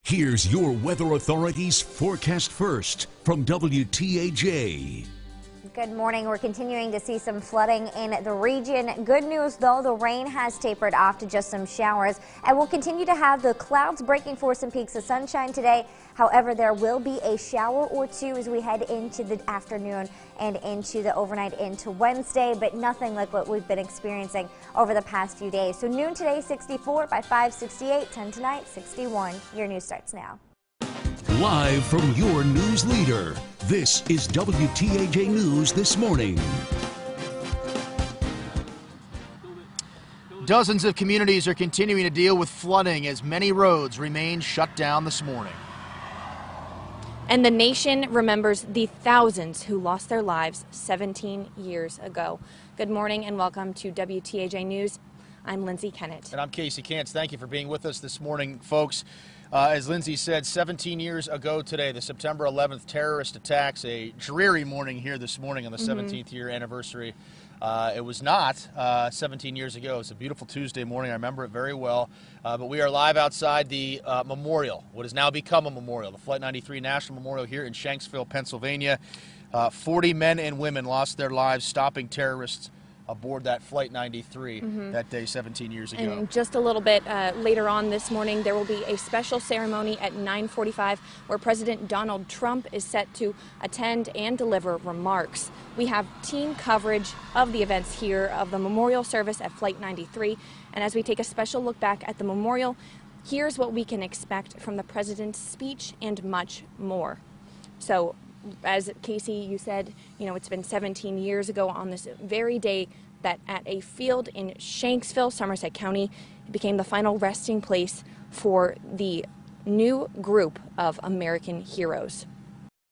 Here's your Weather Authority's forecast first from WTAJ. Good morning. We're continuing to see some flooding in the region. Good news, though, the rain has tapered off to just some showers, and we'll continue to have the clouds breaking for some peaks of sunshine today. However, there will be a shower or two as we head into the afternoon and into the overnight into Wednesday, but nothing like what we've been experiencing over the past few days. So noon today, 64, by 5, 68, 10 tonight, 61. Your news starts now. Live from your news leader, this is WTAJ News This Morning. Dozens of communities are continuing to deal with flooding as many roads remain shut down this morning. And the nation remembers the thousands who lost their lives 17 years ago. Good morning and welcome to WTAJ News. I'm Lindsay Kennett. And I'm Casey Kantz. Thank you for being with us this morning, folks. As Lindsay said, 17 years ago today, the September 11th terrorist attacks, a dreary morning here this morning on the 17th year anniversary. It was not 17 years ago. It's a beautiful Tuesday morning. I remember it very well. But we are live outside the memorial, what has now become a memorial, the Flight 93 National Memorial here in Shanksville, Pennsylvania. 40 men and women lost their lives stopping terrorists aboard that Flight 93 that day 17 years ago. And just a little bit later on this morning, there will be a special ceremony at 9:45 where President Donald Trump is set to attend and deliver remarks. We have team coverage of the events here of the memorial service at Flight 93. And as we take a special look back at the memorial, here's what we can expect from the president's speech and much more. So, as Casey, you said, you know, it's been 17 years ago on this very day that at a field in Shanksville, Somerset County, it became the final resting place for the new group of American heroes.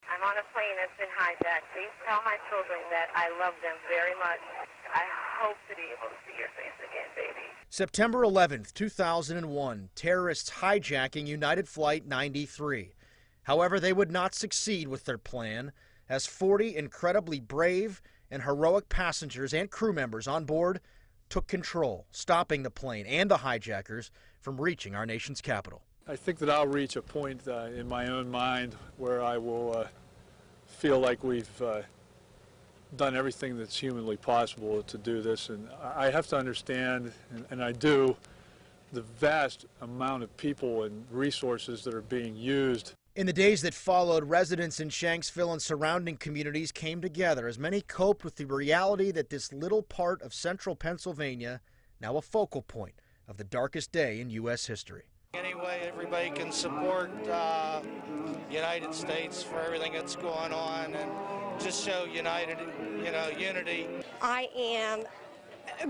I'm on a plane that's been hijacked. Please tell my children that I love them very much. I hope to be able to see your face again, baby. September 11th, 2001, terrorists hijacking United Flight 93. However, they would not succeed with their plan, as 40 incredibly brave and heroic passengers and crew members on board took control, stopping the plane and the hijackers from reaching our nation's capital. I think that I'll reach a point in my own mind where I will feel like we've done everything that's humanly possible to do this. And I have to understand, and I do, the vast amount of people and resources that are being used. In the days that followed, residents in Shanksville and surrounding communities came together as many coped with the reality that this little part of central Pennsylvania, now a focal point of the darkest day in U.S. history. Any way everybody can support the United States for everything that's going on and just show unity. I am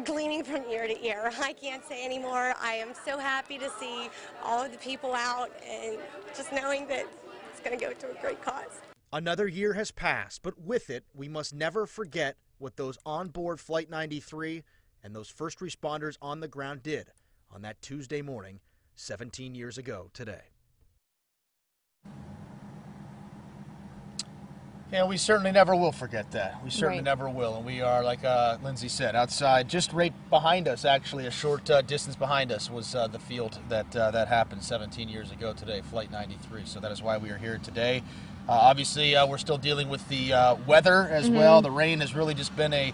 gleaming from ear to ear. I can't say anymore. I am so happy to see all of the people out and just knowing that it's going to go to a great cause. Another year has passed, but with it, we must never forget what those on board Flight 93 and those first responders on the ground did on that Tuesday morning 17 years ago today. Yeah, we certainly never will forget that. We certainly never will. And we are, like Lindsay said, outside, just right behind us, actually, a short distance behind us was the field that happened 17 years ago today, Flight 93. So that is why we are here today. Obviously, we're still dealing with the weather as well. The rain has really just been a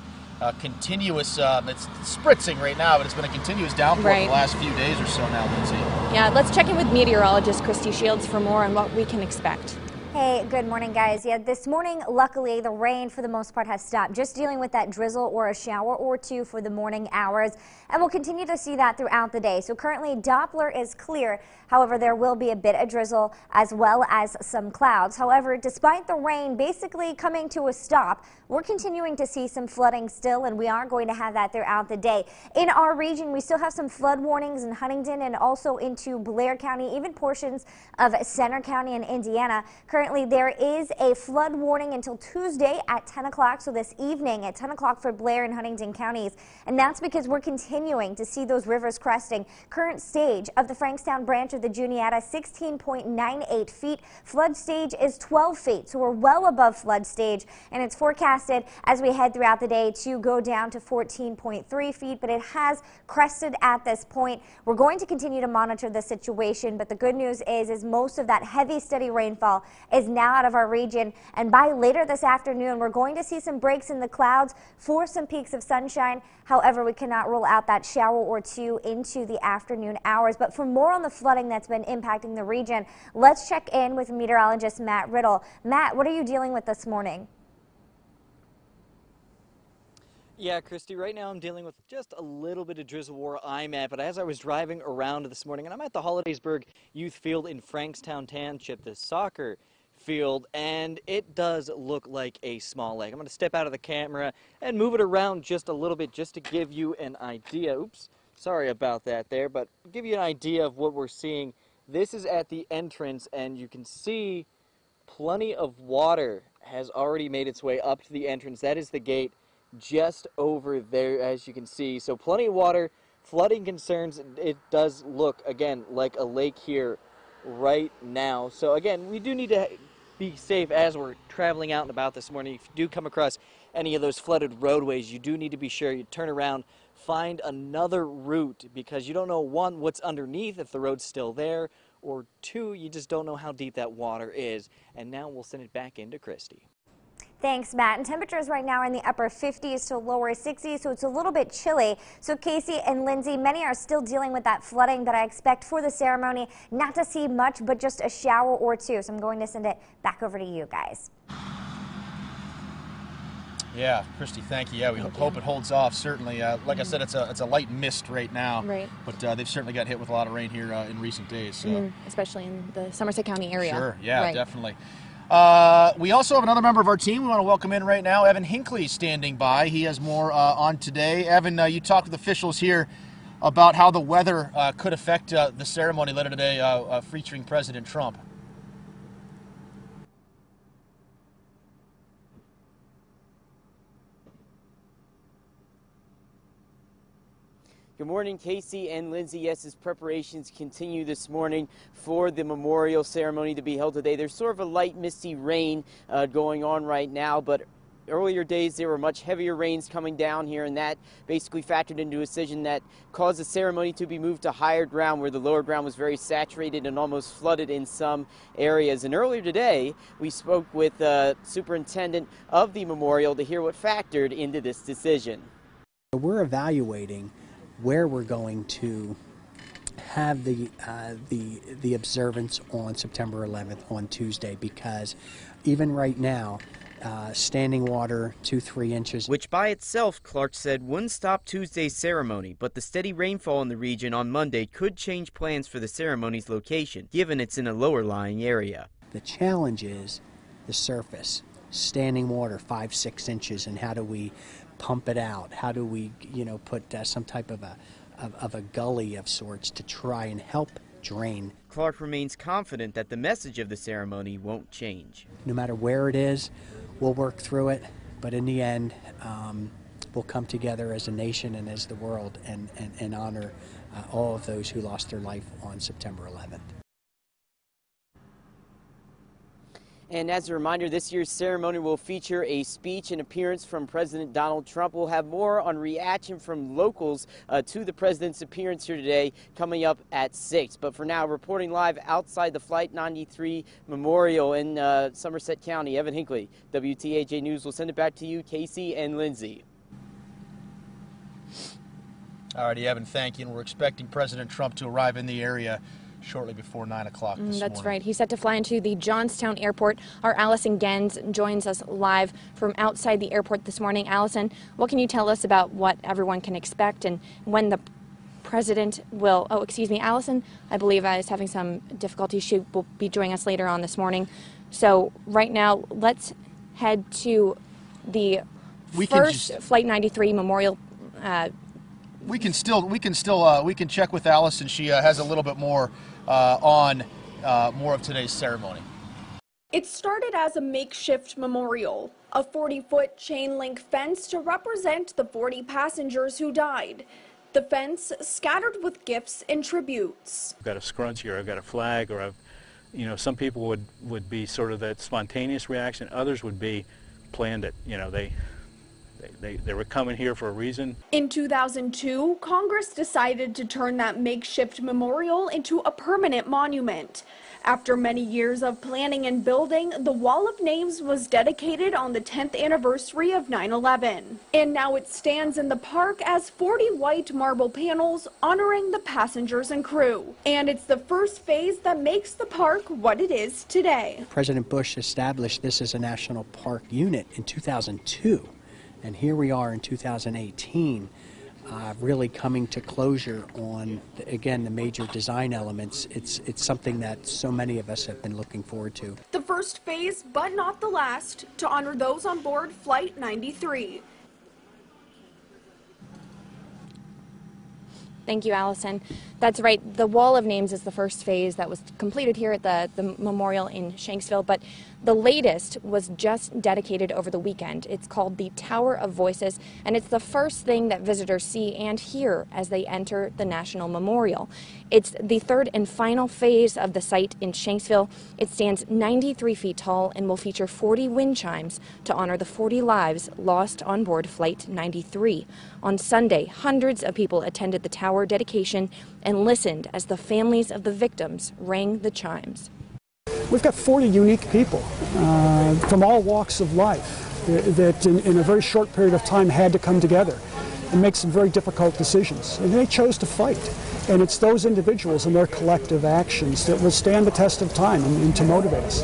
continuous, it's spritzing right now, but it's been a continuous downpour for the last few days or so now, Lindsay. Yeah, let's check in with meteorologist Christy Shields for more on what we can expect. Hey, good morning, guys. Yeah, this morning, luckily, the rain for the most part has stopped. Just dealing with that drizzle or a shower or two for the morning hours. And we'll continue to see that throughout the day. So currently, Doppler is clear. However, there will be a bit of drizzle as well as some clouds. However, despite the rain basically coming to a stop, we're continuing to see some flooding still, and we are going to have that throughout the day. In our region, we still have some flood warnings in Huntingdon and also into Blair County, even portions of Center County and Indiana. Currently, currently there is a flood warning until Tuesday at 10 o'clock, so this evening at 10 o'clock for Blair and Huntington counties. And that's because we're continuing to see those rivers cresting. Current stage of the Frankstown branch of the Juniata, 16.98 feet. Flood stage is 12 feet, so we're well above flood stage. And it's forecasted as we head throughout the day to go down to 14.3 feet, but it has crested at this point. We're going to continue to monitor the situation, but the good news is most of that heavy, steady rainfall is now out of our region. And by later this afternoon, we're going to see some breaks in the clouds for some peaks of sunshine. However, we cannot rule out that shower or two into the afternoon hours. But for more on the flooding that's been impacting the region, let's check in with meteorologist Matt Riddle. Matt, what are you dealing with this morning? Yeah, Christy, right now I'm dealing with just a little bit of drizzle where I'm at, but as I was driving around this morning, and I'm at the Hollidaysburg Youth Field in Frankstown Township, the soccer field, and it does look like a small lake. I'm going to step out of the camera and move it around just a little bit just to give you an idea. Oops, sorry about that there, but give you an idea of what we're seeing. This is at the entrance, and you can see plenty of water has already made its way up to the entrance. That is the gate just over there, as you can see. So plenty of water, flooding concerns. It does look, again, like a lake here right now. So again, we do need to be safe as we're traveling out and about this morning. If you do come across any of those flooded roadways, you do need to be sure you turn around, find another route, because you don't know, one, what's underneath, if the road's still there, or two, you just don't know how deep that water is. And now we'll send it back into Christy. Thanks, Matt. And temperatures right now are in the upper 50s to lower 60s, so it's a little bit chilly. So Casey and Lindsay, many are still dealing with that flooding, but I expect for the ceremony not to see much, but just a shower or two. So I'm going to send it back over to you guys. Yeah, Christy, thank you. Yeah, we hope it holds off, certainly. Like I said, it's a light mist right now, but they've certainly got hit with a lot of rain here in recent days. So. Especially in the Somerset County area. Sure, yeah, definitely. We also have another member of our team we want to welcome in right now. Evan Hinckley standing by. He has more on today. Evan, you talked with officials here about how the weather could affect the ceremony later today featuring President Trump. Good morning, Casey and Lindsay. Yes, as preparations continue this morning for the memorial ceremony to be held today. There's sort of a light misty rain going on right now, but earlier days there were much heavier rains coming down here, and that basically factored into a decision that caused the ceremony to be moved to higher ground, where the lower ground was very saturated and almost flooded in some areas. And earlier today we spoke with the superintendent of the memorial to hear what factored into this decision. We're evaluating where we're going to have the observance on September 11th on Tuesday, because even right now, standing water 2-3 inches. Which by itself, Clark said, wouldn't stop Tuesday's ceremony, but the steady rainfall in the region on Monday could change plans for the ceremony's location, given it's in a lower-lying area. The challenge is the surface, standing water 5-6 inches, and how do we pump it out? How do we, put some type of a gully of sorts to try and help drain? Clark remains confident that the message of the ceremony won't change. No matter where it is, we'll work through it, but in the end, we'll come together as a nation and as the world and honor all of those who lost their life on September 11th. And as a reminder, this year's ceremony will feature a speech and appearance from President Donald Trump. We'll have more on reaction from locals to the president's appearance here today coming up at 6. But for now, reporting live outside the Flight 93 Memorial in Somerset County, Evan Hinckley, WTAJ News. Will send it back to you, Casey and Lindsay. All righty, Evan, thank you. And we're expecting President Trump to arrive in the area shortly before 9 o'clock this morning. That's right. He's set to fly into the Johnstown Airport. Our Allison Gens joins us live from outside the airport this morning. Allison, what can you tell us about what everyone can expect and when the president will... Oh, excuse me, Allison, I believe is having some difficulty. She will be joining us later on this morning. So right now, let's head to the first Flight 93 Memorial. We can check with Allison. She has a little bit more on more of today's ceremony. It started as a makeshift memorial, a 40-foot chain link fence to represent the 40 passengers who died. The fence scattered with gifts and tributes. I've got a scrunchie, or I've got a flag, or some people would be sort of that spontaneous reaction. Others would be planned it. They were coming here for a reason. In 2002, Congress decided to turn that makeshift memorial into a permanent monument. After many years of planning and building, the Wall of Names was dedicated on the 10th anniversary of 9/11. And now it stands in the park as 40 white marble panels honoring the passengers and crew. And it's the first phase that makes the park what it is today. President Bush established this as a national park unit in 2002. And here we are in 2018, really coming to closure on, again, the major design elements. It's something that so many of us have been looking forward to. The first phase, but not the last, to honor those on board Flight 93. Thank you, Allison. That's right. The Wall of Names is the first phase that was completed here at the memorial in Shanksville, but the latest was just dedicated over the weekend. It's called the Tower of Voices, and it's the first thing that visitors see and hear as they enter the National Memorial. It's the third and final phase of the site in Shanksville. It stands 93 feet tall and will feature 40 wind chimes to honor the 40 lives lost on board Flight 93. On Sunday, hundreds of people attended the tower dedication and listened as the families of the victims rang the chimes. We've got 40 unique people from all walks of life that in a very short period of time had to come together and make some very difficult decisions. And they chose to fight. And it's those individuals and their collective actions that will stand the test of time and to motivate us.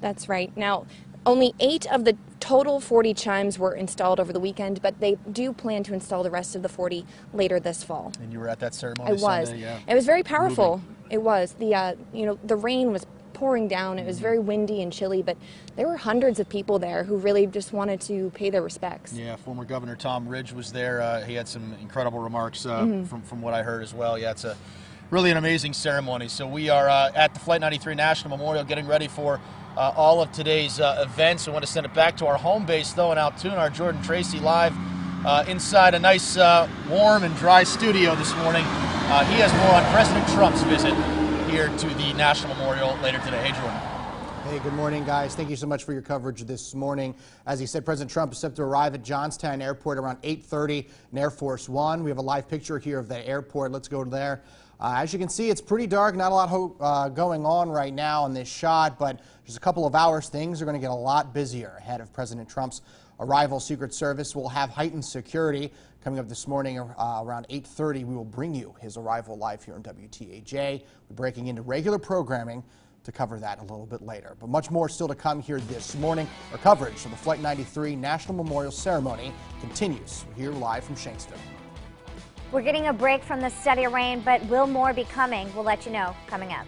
That's right. Now, only 8 of the total 40 chimes were installed over the weekend, but they do plan to install the rest of the 40 later this fall. And you were at that ceremony I was. Sunday, yeah. It was very powerful. Moving. It was. The rain was pouring down. It was very windy and chilly, but there were hundreds of people there who really just wanted to pay their respects. Yeah, former Governor Tom Ridge was there. He had some incredible remarks from what I heard as well. Yeah, it's really an amazing ceremony. So we are at the Flight 93 National Memorial getting ready for all of today's events. We want to send it back to our home base, though, in Altoona. Our Jordan Tracy live inside a nice warm and dry studio this morning. He has more on President Trump's visit here to the National Memorial later today. Hey, Jordan. Hey, good morning, guys. Thank you so much for your coverage this morning. As he said, President Trump is set to arrive at Johnstown Airport around 8:30 in Air Force One. We have a live picture here of the airport. Let's go there. As you can see, it's pretty dark, not a lot going on right now in this shot, but just a couple of hours, things are going to get a lot busier ahead of President Trump's arrival. Secret Service will have heightened security. Coming up this morning around 8:30, we will bring you his arrival live here on WTAJ. We're breaking into regular programming to cover that a little bit later. But much more still to come here this morning. Our coverage of the Flight 93 National Memorial Ceremony continues here live from Shanksville. We're getting a break from the steady rain, but will more be coming? We'll let you know coming up.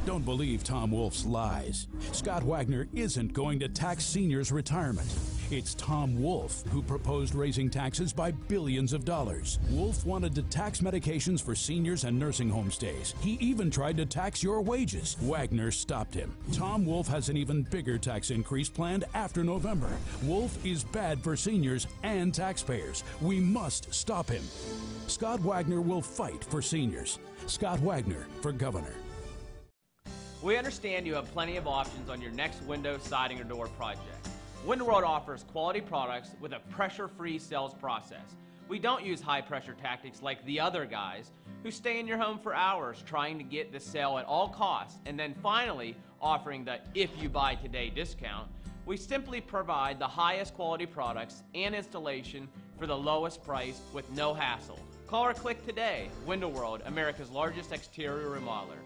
Don't believe Tom Wolf's lies. Scott Wagner isn't going to tax seniors' retirement. It's Tom Wolf who proposed raising taxes by billions of dollars. Wolf wanted to tax medications for seniors and nursing home stays. He even tried to tax your wages. Wagner stopped him. Tom Wolf has an even bigger tax increase planned after November. Wolf is bad for seniors and taxpayers. We must stop him. Scott Wagner will fight for seniors. Scott Wagner for governor. We understand you have plenty of options on your next window, siding, or door project. Window World offers quality products with a pressure-free sales process. We don't use high-pressure tactics like the other guys who stay in your home for hours trying to get the sale at all costs and then finally offering the if you buy today discount. We simply provide the highest quality products and installation for the lowest price with no hassle. Call or click today. Window World, America's largest exterior remodeler.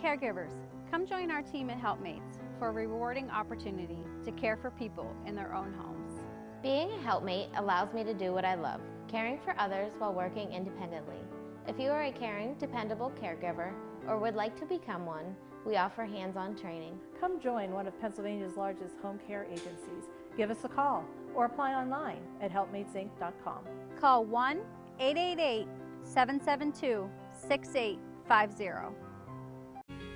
Caregivers, come join our team at Helpmates for a rewarding opportunity to care for people in their own homes. Being a helpmate allows me to do what I love, caring for others while working independently. If you are a caring, dependable caregiver or would like to become one, we offer hands-on training. Come join one of Pennsylvania's largest home care agencies. Give us a call or apply online at helpmatesinc.com. Call 1-888-772-6855 888-848-5850.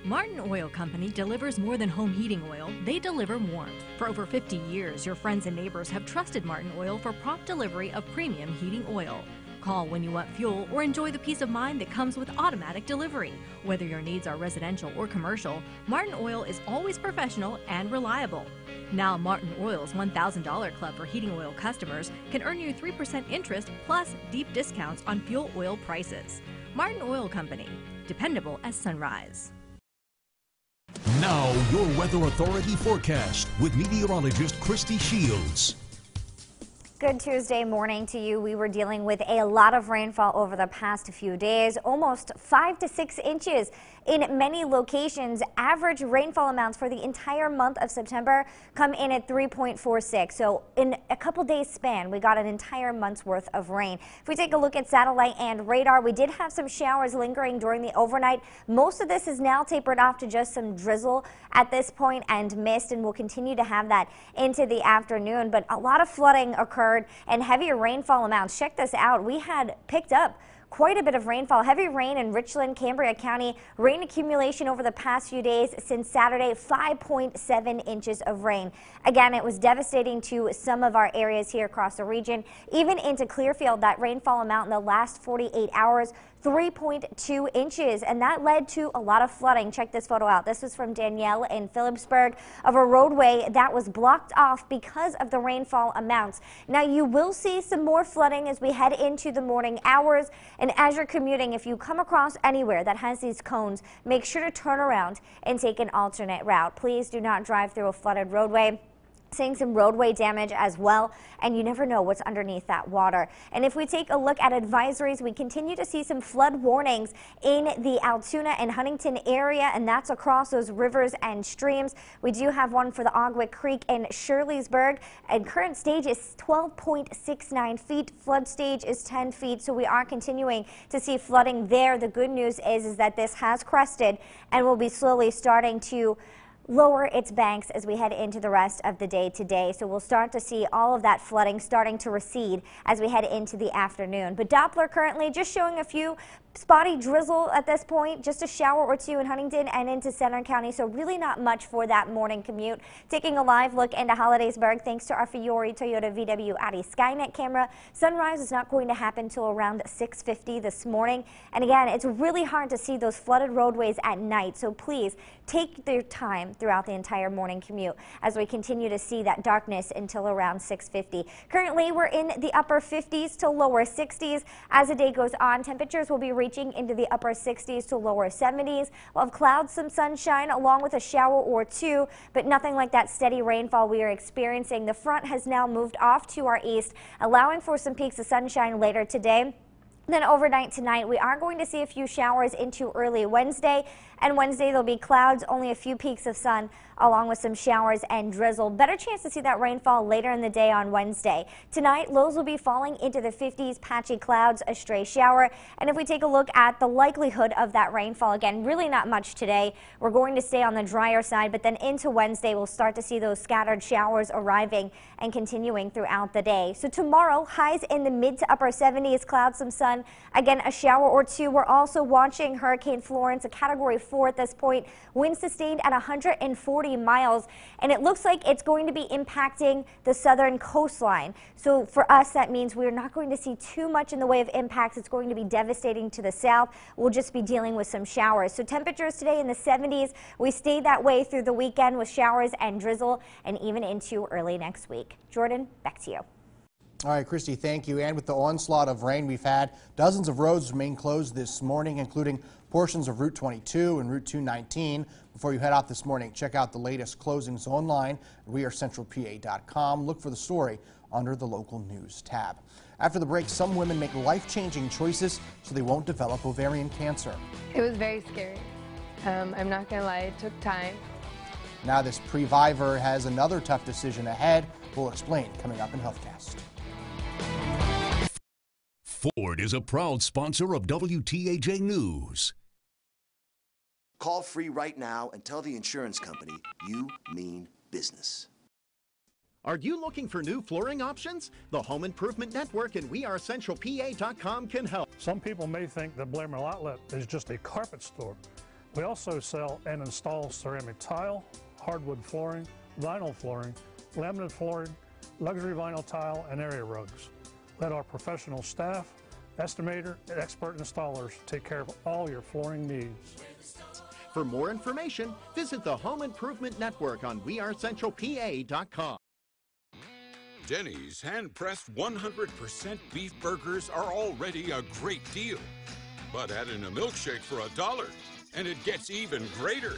Martin Oil Company delivers more than home heating oil, they deliver warmth. For over 50 years, your friends and neighbors have trusted Martin Oil for prompt delivery of premium heating oil. Call when you want fuel or enjoy the peace of mind that comes with automatic delivery. Whether your needs are residential or commercial, Martin Oil is always professional and reliable. Now, Martin Oil's $1,000 club for heating oil customers can earn you 3% interest plus deep discounts on fuel oil prices. Martin Oil Company, dependable as sunrise. Now, your Weather Authority forecast with meteorologist Christy Shields. Good Tuesday morning to you. We were dealing with a lot of rainfall over the past few days, almost 5 to 6 inches in many locations. Average rainfall amounts for the entire month of September come in at 3.46. So in a couple days span, we got an entire month's worth of rain. If we take a look at satellite and radar, we did have some showers lingering during the overnight. Most of this is now tapered off to just some drizzle at this point and mist, and we'll continue to have that into the afternoon. But a lot of flooding occurred and heavier rainfall amounts. Check this out. We had picked up quite a bit of rainfall. Heavy rain in Richland, Cambria County. Rain accumulation over the past few days since Saturday, 5.7 inches of rain. Again, it was devastating to some of our areas here across the region. Even into Clearfield, that rainfall amount in the last 48 hours, 3.2 inches, and that led to a lot of flooding. Check this photo out. This was from Danielle in Phillipsburg of a roadway that was blocked off because of the rainfall amounts. Now, you will see some more flooding as we head into the morning hours, and as you're commuting, if you come across anywhere that has these cones, make sure to turn around and take an alternate route. Please do not drive through a flooded roadway. Seeing some roadway damage as well, and you never know what's underneath that water. And if we take a look at advisories, we continue to see some flood warnings in the Altoona and Huntington area, and that's across those rivers and streams. We do have one for the Ogwick Creek in Shirleysburg, and current stage is 12.69 feet. Flood stage is 10 feet, so we are continuing to see flooding there. The good news is that this has crested and will be slowly starting to lower its banks as we head into the rest of the day today. So we'll start to see all of that flooding starting to recede as we head into the afternoon. But Doppler currently just showing a few spotty drizzle at this point, just a shower or two in Huntington and into Center County, so really not much for that morning commute. Taking a live look into Hollidaysburg, thanks to our Fiore Toyota VW Audi Skynet camera, sunrise is not going to happen till around 6:50 this morning. And again, it's really hard to see those flooded roadways at night, so please take your time throughout the entire morning commute as we continue to see that darkness until around 6:50. Currently, we're in the upper 50s to lower 60s. As the day goes on, temperatures will be reaching into the upper 60s to lower 70s. We'll have clouds, some sunshine, along with a shower or two, but nothing like that steady rainfall we are experiencing. The front has now moved off to our east, allowing for some peaks of sunshine later today. Then overnight tonight, we are going to see a few showers into early Wednesday. And Wednesday, there'll be clouds, only a few peaks of sun, along with some showers and drizzle. Better chance to see that rainfall later in the day on Wednesday. Tonight, lows will be falling into the 50s, patchy clouds, a stray shower. And if we take a look at the likelihood of that rainfall, again, really not much today. We're going to stay on the drier side, but then into Wednesday, we'll start to see those scattered showers arriving and continuing throughout the day. So tomorrow, highs in the mid to upper 70s, clouds, some sun, again, a shower or two. We're also watching Hurricane Florence, a Category 4 at this point, winds sustained at 140 miles, and it looks like it's going to be impacting the southern coastline. So for us, that means we're not going to see too much in the way of impacts. It's going to be devastating to the south. We'll just be dealing with some showers. So temperatures today in the 70s. We stayed that way through the weekend with showers and drizzle, and even into early next week. Jordan, back to you. All right, Christy, thank you. And with the onslaught of rain we've had, dozens of roads remain closed this morning, including portions of Route 22 and Route 219. Before you head out this morning, check out the latest closings online at wearecentralpa.com. Look for the story under the local news tab. After the break, some women make life-changing choices so they won't develop ovarian cancer. It was very scary. I'm not going to lie, it took time. Now this Previvor has another tough decision ahead. We'll explain coming up in HealthCast. Ford is a proud sponsor of WTAJ News. Call free right now and tell the insurance company you mean business. Are you looking for new flooring options? The Home Improvement Network and WeAreCentralPA.com can help. Some people may think that Blamer Outlet is just a carpet store. We also sell and install ceramic tile, hardwood flooring, vinyl flooring, laminate flooring, luxury vinyl tile, and area rugs. Let our professional staff, estimator, and expert installers take care of all your flooring needs. For more information, visit the Home Improvement Network on WeAreCentralPA.com. Denny's hand-pressed 100% beef burgers are already a great deal. But add in a milkshake for $1, and it gets even greater.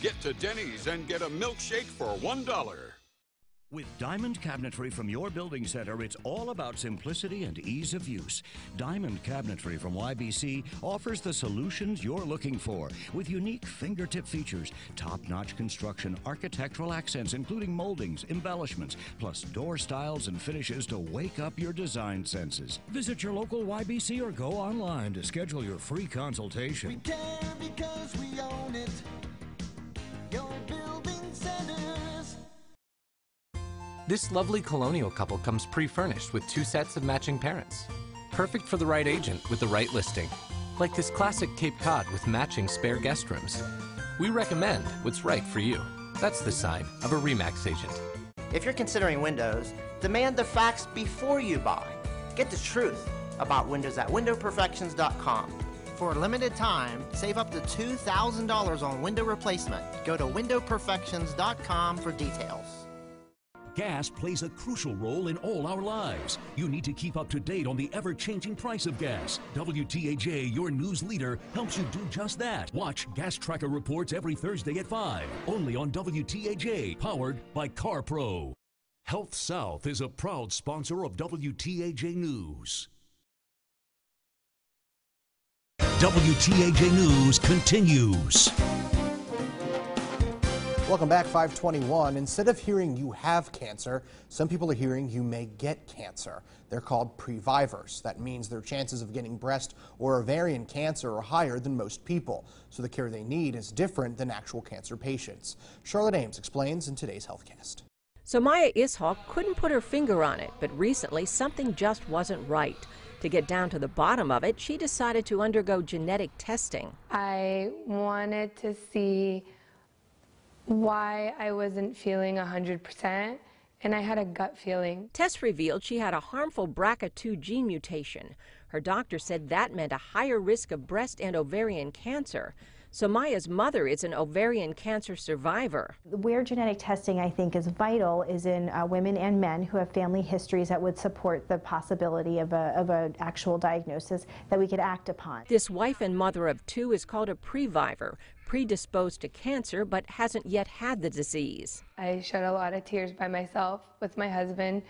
Get to Denny's and get a milkshake for $1. With Diamond Cabinetry from your building center, it's all about simplicity and ease of use. Diamond Cabinetry from YBC offers the solutions you're looking for with unique fingertip features, top-notch construction, architectural accents including moldings, embellishments, plus door styles and finishes to wake up your design senses. Visit your local YBC or go online to schedule your free consultation. We care because we own it. Your building centers. This lovely colonial couple comes pre-furnished with 2 sets of matching parents. Perfect for the right agent with the right listing. Like this classic Cape Cod with matching spare guest rooms. We recommend what's right for you. That's the sign of a RE/MAX agent. If you're considering windows, demand the facts before you buy. Get the truth about windows at windowperfections.com. For a limited time, save up to $2,000 on window replacement. Go to windowperfections.com for details. Gas plays a crucial role in all our lives. You need to keep up to date on the ever-changing price of gas. WTAJ, your news leader, helps you do just that. Watch Gas Tracker reports every Thursday at 5, only on WTAJ, powered by CarPro. Health South is a proud sponsor of WTAJ News. WTAJ News continues. Welcome back, 521. Instead of hearing you have cancer, some people are hearing you may get cancer. They're called previvors. That means their chances of getting breast or ovarian cancer are higher than most people, so the care they need is different than actual cancer patients. Charlotte Ames explains in today's HealthCast. So Maya Ishaq couldn't put her finger on it, but recently something just wasn't right. To get down to the bottom of it, she decided to undergo genetic testing. I wanted to see why I wasn't feeling 100%, and I had a gut feeling. Tests revealed she had a harmful BRCA2 gene mutation. Her doctor said that meant a higher risk of breast and ovarian cancer. So Maya's mother is an ovarian cancer survivor. Where genetic testing, I think, is vital is in women and men who have family histories that would support the possibility of an actual diagnosis that we could act upon. This wife and mother of 2 is called a previvor, predisposed to cancer but hasn't yet had the disease. I shed a lot of tears by myself with my husband,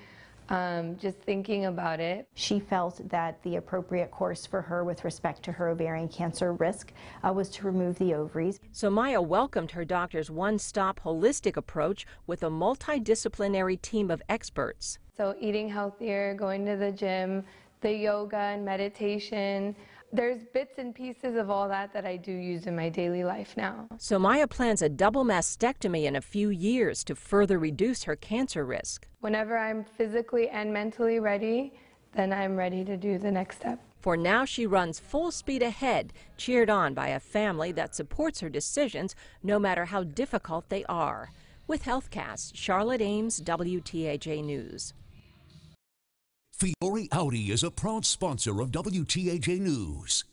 just thinking about it. She felt that the appropriate course for her with respect to her ovarian cancer risk was to remove the ovaries. So Maya welcomed her doctor's one-stop holistic approach with a multidisciplinary team of experts. So eating healthier, going to the gym, the yoga and meditation. There's bits and pieces of all that I do use in my daily life now. So Maya plans a double mastectomy in a few years to further reduce her cancer risk. Whenever I'm physically and mentally ready, then I'm ready to do the next step. For now, she runs full speed ahead, cheered on by a family that supports her decisions no matter how difficult they are. With HealthCast, Charlotte Ames, WTAJ News. Fiore Audi is a proud sponsor of WTAJ News.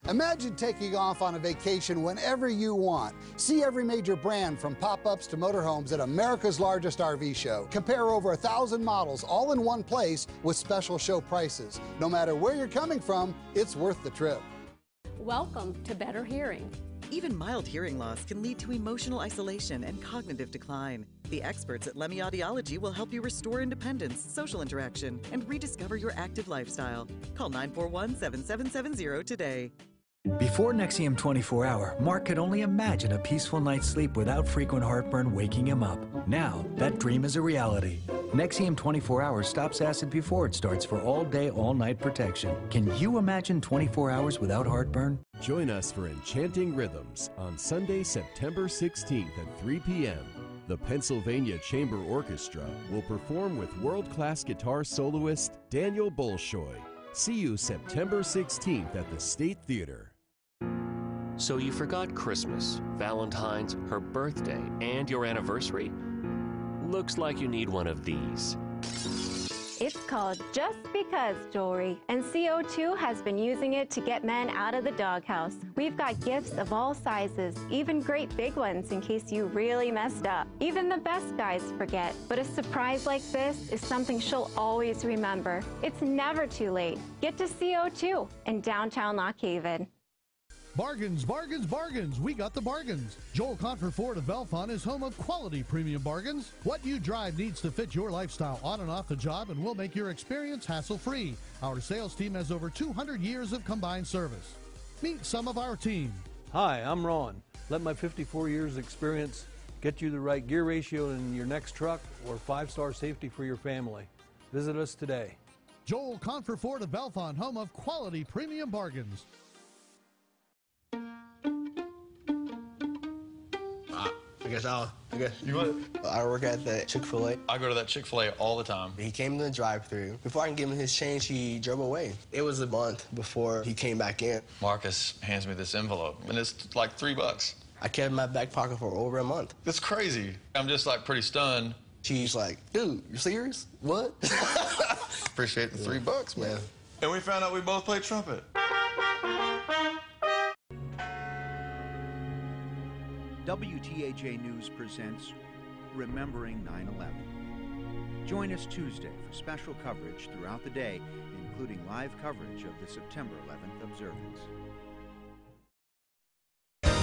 Imagine taking off on a vacation whenever you want. See every major brand from pop-ups to motorhomes at America's largest RV show. Compare over 1,000 models all in one place with special show prices. No matter where you're coming from, it's worth the trip. Welcome to Better Hearing. Even mild hearing loss can lead to emotional isolation and cognitive decline. The experts at Lemmy Audiology will help you restore independence, social interaction, and rediscover your active lifestyle. Call 941-7770 today. Before Nexium 24 Hour, Mark could only imagine a peaceful night's sleep without frequent heartburn waking him up. Now, that dream is a reality. Nexium 24 Hours stops acid before it starts for all-day, all-night protection. Can you imagine 24 hours without heartburn? Join us for Enchanting Rhythms on Sunday, September 16th at 3 p.m. The Pennsylvania Chamber Orchestra will perform with world-class guitar soloist Daniel Bolshoi. See you September 16th at the State Theater. So you forgot Christmas, Valentine's, her birthday, and your anniversary? Looks like you need one of these. It's called Just Because jewelry, and CO2 has been using it to get men out of the doghouse. We've got gifts of all sizes, even great big ones in case you really messed up. Even the best guys forget, but a surprise like this is something she'll always remember. It's never too late. Get to CO2 in downtown Lock Haven. Bargains, bargains, bargains. We got the bargains. Joel Confer Ford of Bellefonte is home of quality premium bargains. What you drive needs to fit your lifestyle on and off the job, and we'll make your experience hassle-free. Our sales team has over 200 years of combined service. Meet some of our team. Hi, I'm Ron. Let my 54 years experience get you the right gear ratio in your next truck or 5-star safety for your family. Visit us today. Joel Confer Ford of Bellefonte, home of quality premium bargains. I work at the Chick-fil-A. I go to that Chick-fil-A all the time. He came to the drive-thru. Before I can give him his change, he drove away. It was a month before he came back in. Marcus hands me this envelope, and it's like $3. I kept it in my back pocket for over a month. That's crazy. I'm just like pretty stunned. She's like, dude, you serious? What? Appreciate the $3, man. And we found out we both play trumpet. WTAJ News presents Remembering 9/11. Join us Tuesday for special coverage throughout the day, including live coverage of the September 11th observance.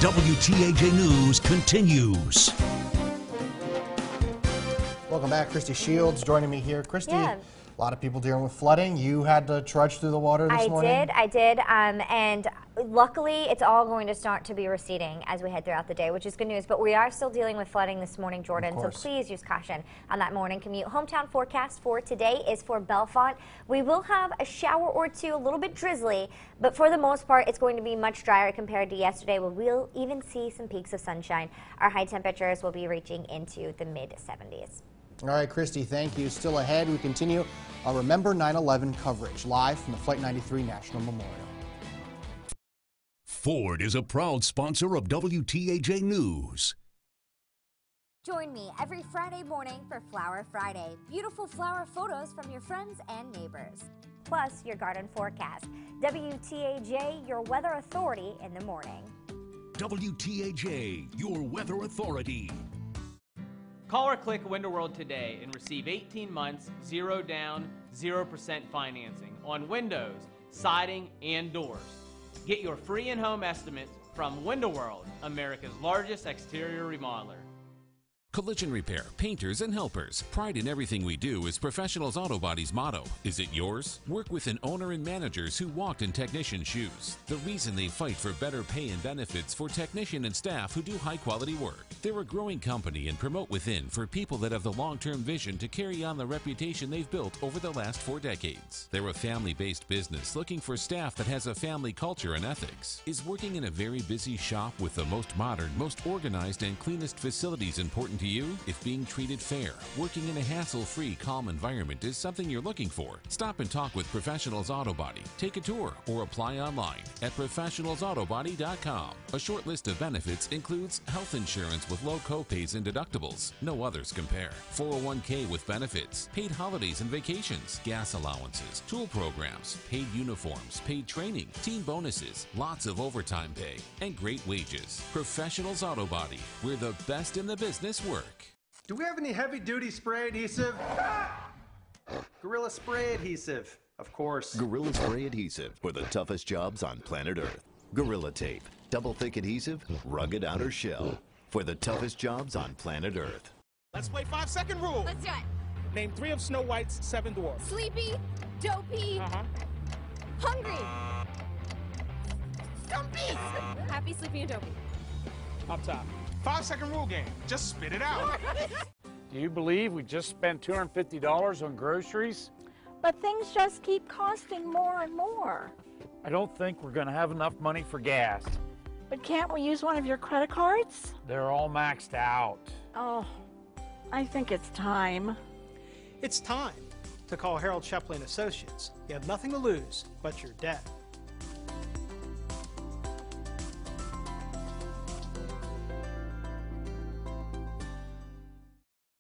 WTAJ News continues. Welcome back. Christy Shields joining me here. Christy, Yeah. a lot of people dealing with flooding. You had to trudge through the water this morning? I did, and luckily it's all going to start to be receding as we head throughout the day, which is good news, but we are still dealing with flooding this morning, Jordan, so please use caution on that morning commute. Hometown forecast for today is for Bellefonte. We will have a shower or two, a little bit drizzly, but for the most part it's going to be much drier compared to yesterday. We'll even see some peaks of sunshine. Our high temperatures will be reaching into the mid-70s. All right, Christy, thank you. Still ahead, we continue our Remember 9/11 coverage live from the Flight 93 National Memorial. Ford is a proud sponsor of WTAJ News. Join me every Friday morning for Flower Friday. Beautiful flower photos from your friends and neighbors. Plus your garden forecast. WTAJ, your weather authority in the morning. WTAJ, your weather authority. Call or click Window World today and receive 18 months, 0 down, 0% financing on windows, siding, and doors. Get your free in-home estimates from Window World, America's largest exterior remodeler. Collision repair, painters, and helpers. Pride in everything we do is Professionals Auto Body's motto. Is it yours? Work with an owner and managers who walked in technician shoes. The reason they fight for better pay and benefits for technician and staff who do high-quality work. They're a growing company and promote within for people that have the long-term vision to carry on the reputation they've built over the last 4 decades. They're a family-based business looking for staff that has a family culture and ethics. Is working in a very busy shop with the most modern, most organized, and cleanest facilities important to you? If being treated fair, working in a hassle-free, calm environment is something you're looking for, stop and talk with Professionals Auto Body. Take a tour or apply online at professionalsautobody.com. A short list of benefits includes health insurance with low copays and deductibles. No others compare. 401k with benefits, paid holidays and vacations, gas allowances, tool programs, paid uniforms, paid training, team bonuses, lots of overtime pay, and great wages. Professionals Auto Body, where the best in the business work. Do we have any heavy-duty spray adhesive? Gorilla Spray Adhesive, of course. Gorilla Spray Adhesive for the toughest jobs on planet Earth. Gorilla Tape, double-thick adhesive, rugged outer shell for the toughest jobs on planet Earth. Let's play 5-second rule. Let's do it. Name 3 of Snow White's 7 dwarfs. Sleepy, dopey, hungry, stumpy. Happy, sleepy, and dopey. Up top. 5-second rule game. Just spit it out. Do you believe we just spent $250 on groceries? But things just keep costing more and more. I don't think we're going to have enough money for gas. But can't we use one of your credit cards? They're all maxed out. Oh, I think it's time. It's time to call Harold Shepley and Associates. You have nothing to lose but your debt.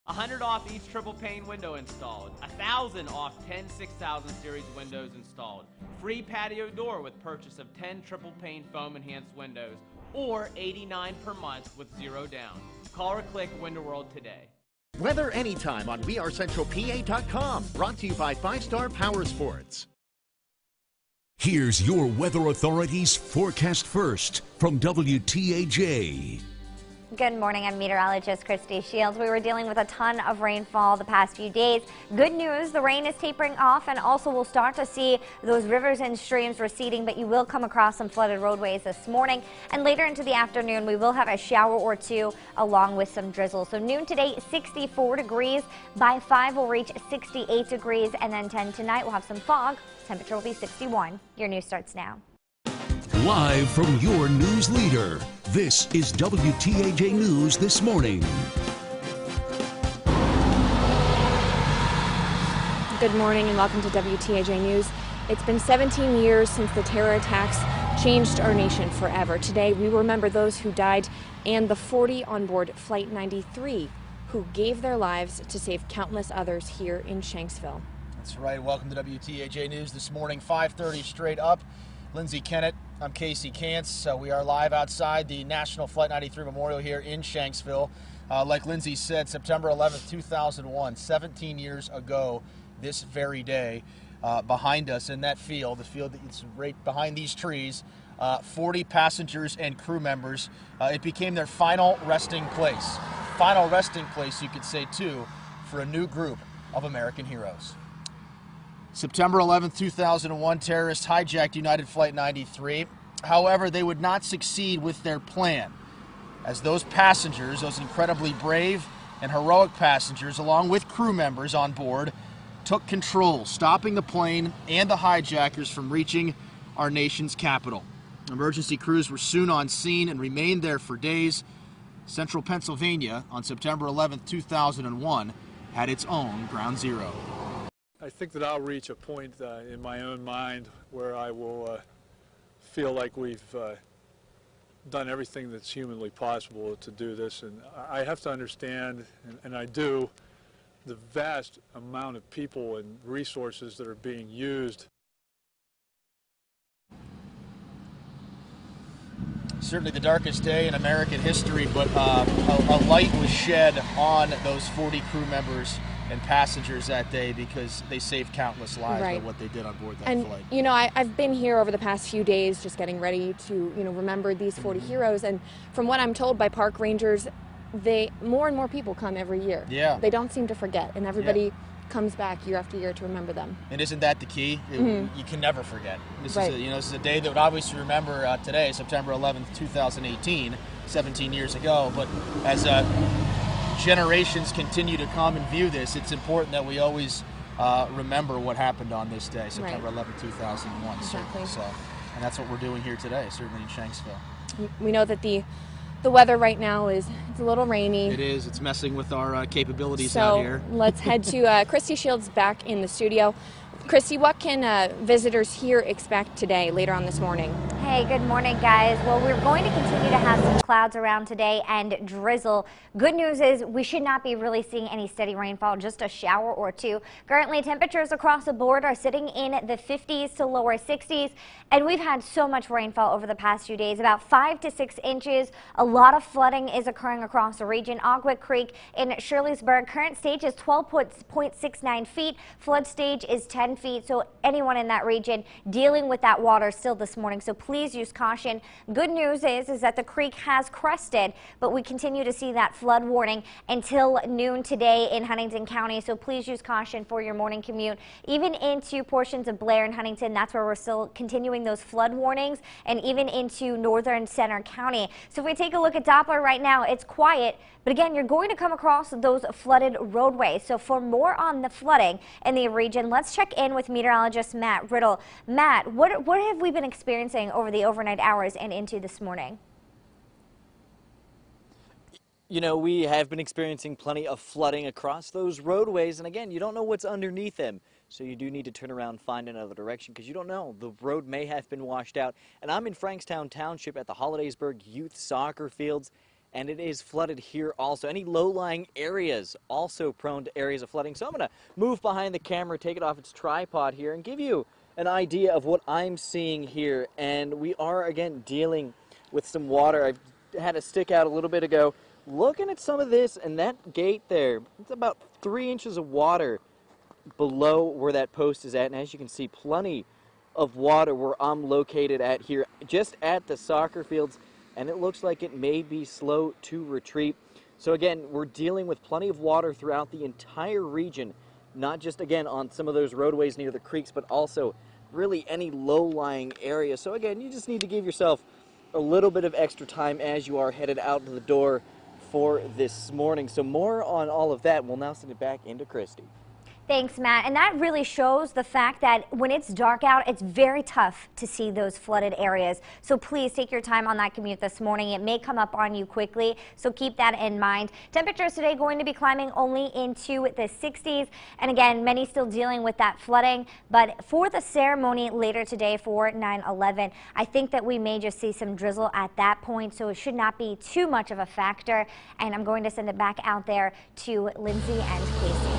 $100 off each triple pane window installed. $1,000 off 10 6000 series windows installed. Free patio door with purchase of 10 triple pane foam enhanced windows, or $89 per month with 0 down. Call or click Window World today. Weather anytime on WeAreCentralPA.com. Brought to you by 5-Star Power Sports. Here's your Weather Authority's forecast first from WTAJ. Good morning, I'm meteorologist Christy Shields. We were dealing with a ton of rainfall the past few days. Good news, the rain is tapering off, and also we'll start to see those rivers and streams receding, but you will come across some flooded roadways this morning. And later into the afternoon, we will have a shower or two along with some drizzle. So noon today, 64 degrees. By 5, we'll reach 68 degrees, and then 10 tonight, we'll have some fog. Temperature will be 61. Your news starts now. Live from your news leader, this is WTAJ News This Morning. Good morning and welcome to WTAJ News. It's been 17 years since the terror attacks changed our nation forever. Today we remember those who died and the 40 on board Flight 93 who gave their lives to save countless others here in Shanksville. That's right. Welcome to WTAJ News This Morning, 5:30 straight up. Lindsay Kennett, I'm Casey Kantz. We are live outside the National Flight 93 Memorial here in Shanksville. Like Lindsay said, September 11th, 2001, 17 years ago this very day, behind us in that field, the field that's right behind these trees, 40 passengers and crew members. It became their final resting place. Final resting place, you could say, too, for a new group of American heroes. September 11th, 2001, terrorists hijacked United Flight 93. However, they would not succeed with their plan, as those passengers, those incredibly brave and heroic passengers, along with crew members on board, took control, stopping the plane and the hijackers from reaching our nation's capital. Emergency crews were soon on scene and remained there for days. Central Pennsylvania, on September 11th, 2001, had its own ground zero. I think that I'll reach a point in my own mind where I will feel like we've done everything that's humanly possible to do this. And I have to understand, and I do, the vast amount of people and resources that are being used. Certainly the darkest day in American history, but a light was shed on those 40 crew members and passengers that day because they saved countless lives by what they did on board that flight. You know, I've been here over the past few days just getting ready to, remember these 40 heroes. And from what I'm told by park rangers, more and more people come every year. Yeah. They don't seem to forget, and everybody comes back year after year to remember them. And isn't that the key? You can never forget. This is a day that would obviously remember today, September 11th, 2018, 17 years ago. But as generations continue to come and view this, it's important that we always remember what happened on this day, September 11th, 2001. Exactly. So, and that's what we're doing here today, certainly in Shanksville. We know that the weather right now it's a little rainy. It is. It's messing with our capabilities out here. So let's head to Christy Shields back in the studio. Christy, what can visitors here expect today, later on this morning? Hey, good morning, guys. Well, we're going to continue to have some clouds around today and drizzle. Good news is we should not be really seeing any steady rainfall, just a shower or two. Currently, temperatures across the board are sitting in the 50s to lower 60s, and we've had so much rainfall over the past few days, about 5 to 6 inches. A lot of flooding is occurring across the region. Agua Creek in Shirleysburg, current stage is 12.69 feet. Flood stage is 10 feet, so anyone in that region dealing with that water still this morning, so please use caution. Good news is that the creek has crested, but we continue to see that flood warning until noon today in Huntington County, so please use caution for your morning commute. Even into portions of Blair and Huntington, that's where we're still continuing those flood warnings, and even into northern Center County. So if we take a look at Doppler right now, it's quiet, but again, you're going to come across those flooded roadways. So for more on the flooding in the region, let's check in with meteorologist Matt Riddle. Matt, what have we been experiencing over the overnight hours and into this morning? You know, we have been experiencing plenty of flooding across those roadways, and again, you don't know what's underneath them. So you do need to turn around and find another direction because you don't know. The road may have been washed out. And I'm in Frankstown Township at the Hollidaysburg Youth Soccer Fields, and it is flooded here also. Any low-lying areas also prone to areas of flooding. So I'm going to move behind the camera, take it off its tripod here, and give you an idea of what I'm seeing here. And we are, again, dealing with some water. I had a stick out a little bit ago. Looking at some of this, and that gate there, it's about 3 inches of water below where that post is at. And as you can see, plenty of water where I'm located at here, just at the soccer fields. And it looks like it may be slow to retreat. So again, we're dealing with plenty of water throughout the entire region, not just, again, on some of those roadways near the creeks, but also really any low-lying area. So again, you just need to give yourself a little bit of extra time as you are headed out the door for this morning. So more on all of that. We'll now send it back into Christy. Thanks, Matt. And that really shows the fact that when it's dark out, it's very tough to see those flooded areas. So please take your time on that commute this morning. It may come up on you quickly, so keep that in mind. Temperatures today going to be climbing only into the 60s. And again, many still dealing with that flooding. But for the ceremony later today for 9/11, I think that we may just see some drizzle at that point, so it should not be too much of a factor. And I'm going to send it back out there to Lindsay and Casey.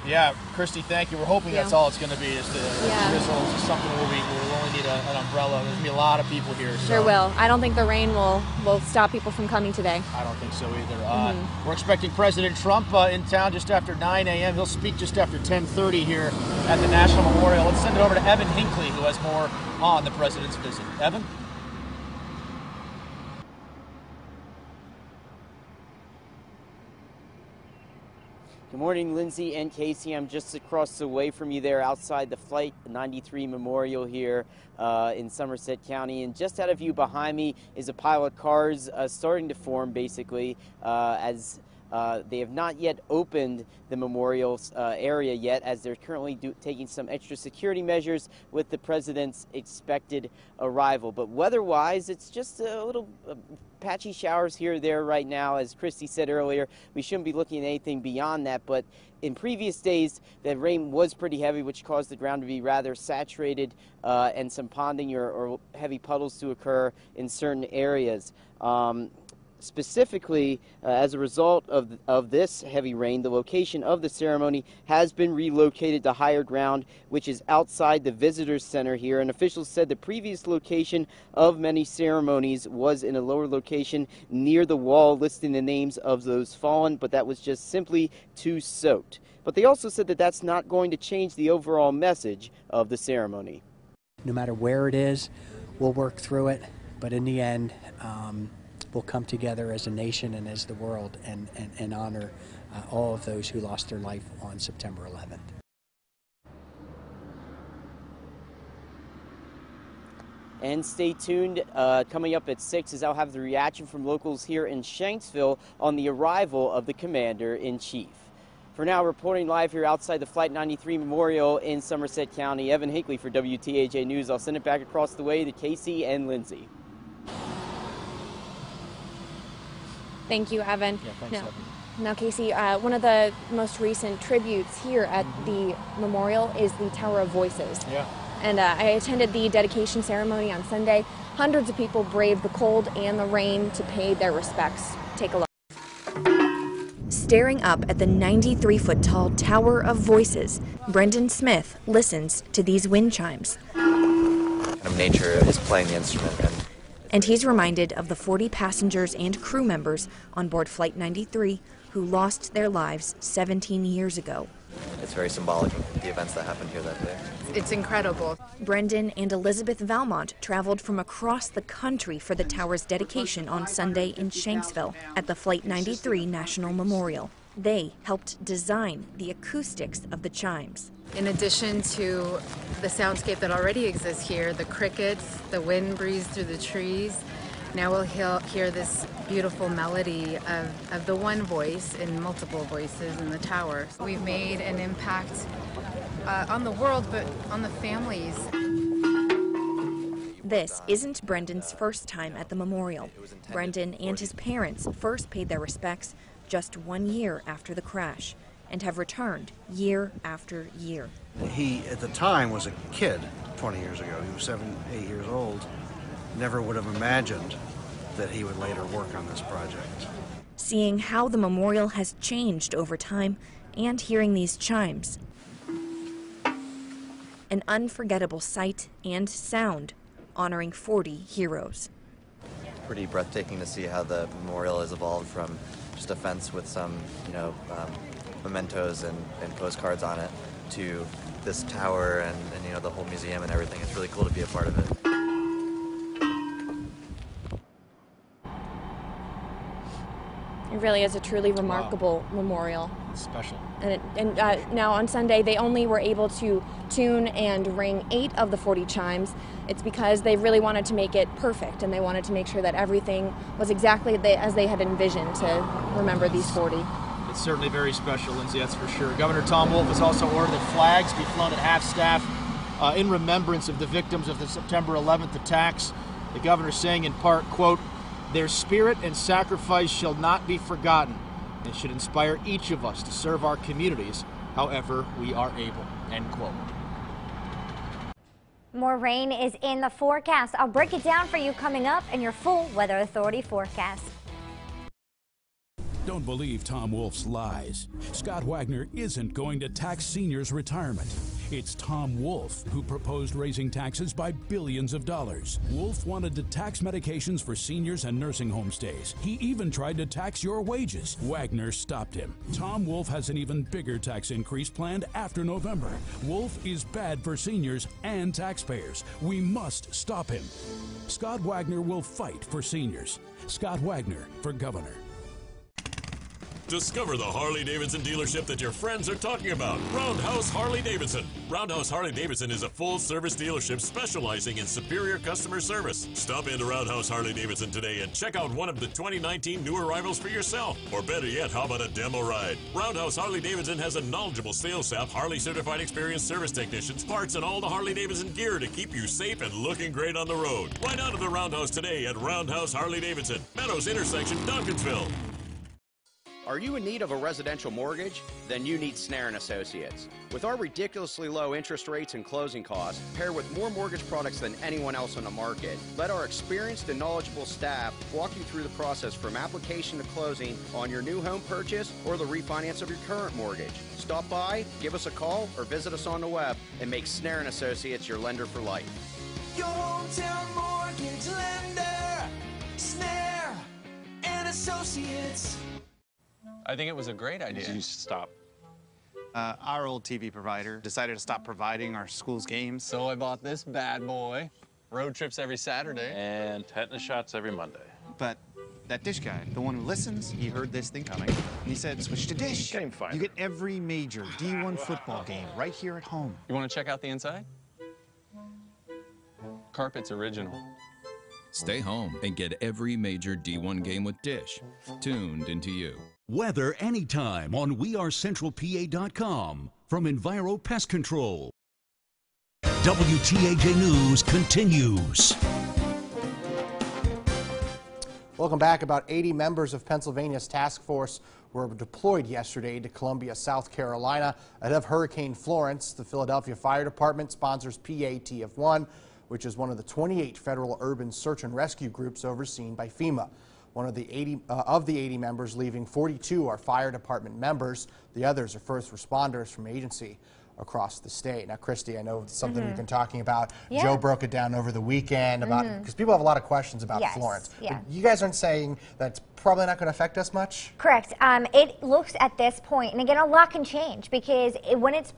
Yeah, Christy, thank you. We're hoping that's all it's going to be, just a drizzle, just something where we'll only need an umbrella. There's going to be a lot of people here. So. Sure will. I don't think the rain will stop people from coming today. I don't think so either. We're expecting President Trump in town just after 9 a.m. He'll speak just after 10:30 here at the National Memorial. Let's send it over to Evan Hinckley, who has more on the president's visit. Evan? Good morning, Lindsay and Casey. I'm just across the way from you there outside the Flight 93 Memorial here in Somerset County. And just out of view behind me is a pile of cars starting to form, basically, as they have not yet opened the memorial area yet, as they're currently taking some extra security measures with the president's expected arrival. But weather-wise, it's just a little patchy showers here or there right now. As Christy said earlier, we shouldn't be looking at anything beyond that. But in previous days, the rain was pretty heavy, which caused the ground to be rather saturated and some ponding or heavy puddles to occur in certain areas. Specifically, as a result of this heavy rain, the location of the ceremony has been relocated to higher ground, which is outside the Visitors Center here. And officials said the previous location of many ceremonies was in a lower location near the wall listing the names of those fallen, but that was just simply too soaked. But they also said that that's not going to change the overall message of the ceremony. No matter where it is, we'll work through it, but in the end, we'll come together as a nation and as the world and honor all of those who lost their life on September 11th. And stay tuned. Coming up at 6 is I'll have the reaction from locals here in Shanksville on the arrival of the Commander-in-Chief. For now, reporting live here outside the Flight 93 Memorial in Somerset County, Evan Hinckley for WTAJ News. I'll send it back across the way to Casey and Lindsay. Thank you, Evan. Yeah, thanks, Evan. Now, Casey, one of the most recent tributes here at the memorial is the Tower of Voices. Yeah. And I attended the dedication ceremony on Sunday. Hundreds of people braved the cold and the rain to pay their respects. Take a look. Staring up at the 93-foot-tall Tower of Voices, Brendan Smith listens to these wind chimes. Nature is playing the instrument. And he's reminded of the 40 passengers and crew members on board Flight 93 who lost their lives 17 years ago. It's very symbolic of the events that happened here that day. It's incredible. Brendan and Elizabeth Valmont traveled from across the country for the tower's dedication on Sunday in Shanksville at the Flight 93 National Memorial. They helped design the acoustics of the chimes. In addition to the soundscape that already exists here, the crickets, the wind breeze through the trees, now we'll hear this beautiful melody of the one voice in multiple voices in the tower. We've made an impact on the world, but on the families. This isn't Brendan's first time at the memorial. Brendan and his parents first paid their respects just 1 year after the crash and have returned year after year. He, at the time, was a kid 20 years ago. He was 7, 8 years old. Never would have imagined that he would later work on this project. Seeing how the memorial has changed over time and hearing these chimes, an unforgettable sight and sound honoring 40 heroes. Pretty breathtaking to see how the memorial has evolved from just a fence with some, mementos and postcards on it to this tower and the whole museum and everything. It's really cool to be a part of it. It really is a truly remarkable memorial. It's special. And now on Sunday, they only were able to tune and ring 8 of the 40 chimes. It's because they really wanted to make it perfect, and they wanted to make sure that everything was exactly as they had envisioned to remember these 40. It's certainly very special, Lindsay, that's for sure. Governor Tom Wolf has also ordered that flags be flown at half-staff in remembrance of the victims of the September 11th attacks. The governor saying in part, quote, "Their spirit and sacrifice shall not be forgotten and should inspire each of us to serve our communities however we are able," end quote. More rain is in the forecast. I'll break it down for you coming up in your full Weather Authority forecast. Don't believe Tom Wolf's lies. Scott Wagner isn't going to tax seniors' retirement. It's Tom Wolf who proposed raising taxes by billions of dollars. Wolf wanted to tax medications for seniors and nursing home stays. He even tried to tax your wages. Wagner stopped him. Tom Wolf has an even bigger tax increase planned after November. Wolf is bad for seniors and taxpayers. We must stop him. Scott Wagner will fight for seniors. Scott Wagner for governor. Discover the Harley-Davidson dealership that your friends are talking about. Roundhouse Harley-Davidson. Roundhouse Harley-Davidson is a full-service dealership specializing in superior customer service. Stop into Roundhouse Harley-Davidson today and check out one of the 2019 new arrivals for yourself. Or better yet, how about a demo ride? Roundhouse Harley-Davidson has a knowledgeable sales staff, Harley-certified experienced service technicians, parts, and all the Harley-Davidson gear to keep you safe and looking great on the road. Ride out of the Roundhouse today at Roundhouse Harley-Davidson, Meadows intersection, Duncansville. Are you in need of a residential mortgage? Then you need Snare & Associates. With our ridiculously low interest rates and closing costs, paired with more mortgage products than anyone else on the market, let our experienced and knowledgeable staff walk you through the process from application to closing on your new home purchase or the refinance of your current mortgage. Stop by, give us a call, or visit us on the web and make Snare & Associates your lender for life. Your hometown mortgage lender, Snare & Associates. I think it was a great idea. You should stop. Our old TV provider decided to stop providing our school's games. So I bought this bad boy. Road trips every Saturday. And tetanus shots every Monday. But that Dish guy, the one who listens, he heard this thing coming. And he said, switch to Dish. Game finder. You get every major D1 football game right here at home. You want to check out the inside? Carpet's original. Stay home and get every major D1 game with Dish tuned into you. Weather anytime on WeAreCentralPA.com from Enviro Pest Control. WTAJ News continues. Welcome back. About 80 members of Pennsylvania's task force were deployed yesterday to Columbia, South Carolina ahead of Hurricane Florence. The Philadelphia Fire Department sponsors PATF1, which is one of the 28 federal urban search and rescue groups overseen by FEMA. One of the 80 members leaving, 42 are fire department members. The others are first responders from agency across the state. Now, Christy, I know it's something we've been talking about. Yeah. Joe broke it down over the weekend about, because people have a lot of questions about Florence. Yeah. But you guys aren't saying that's probably not going to affect us much? Correct. It looks at this point, and again, a lot can change because when it's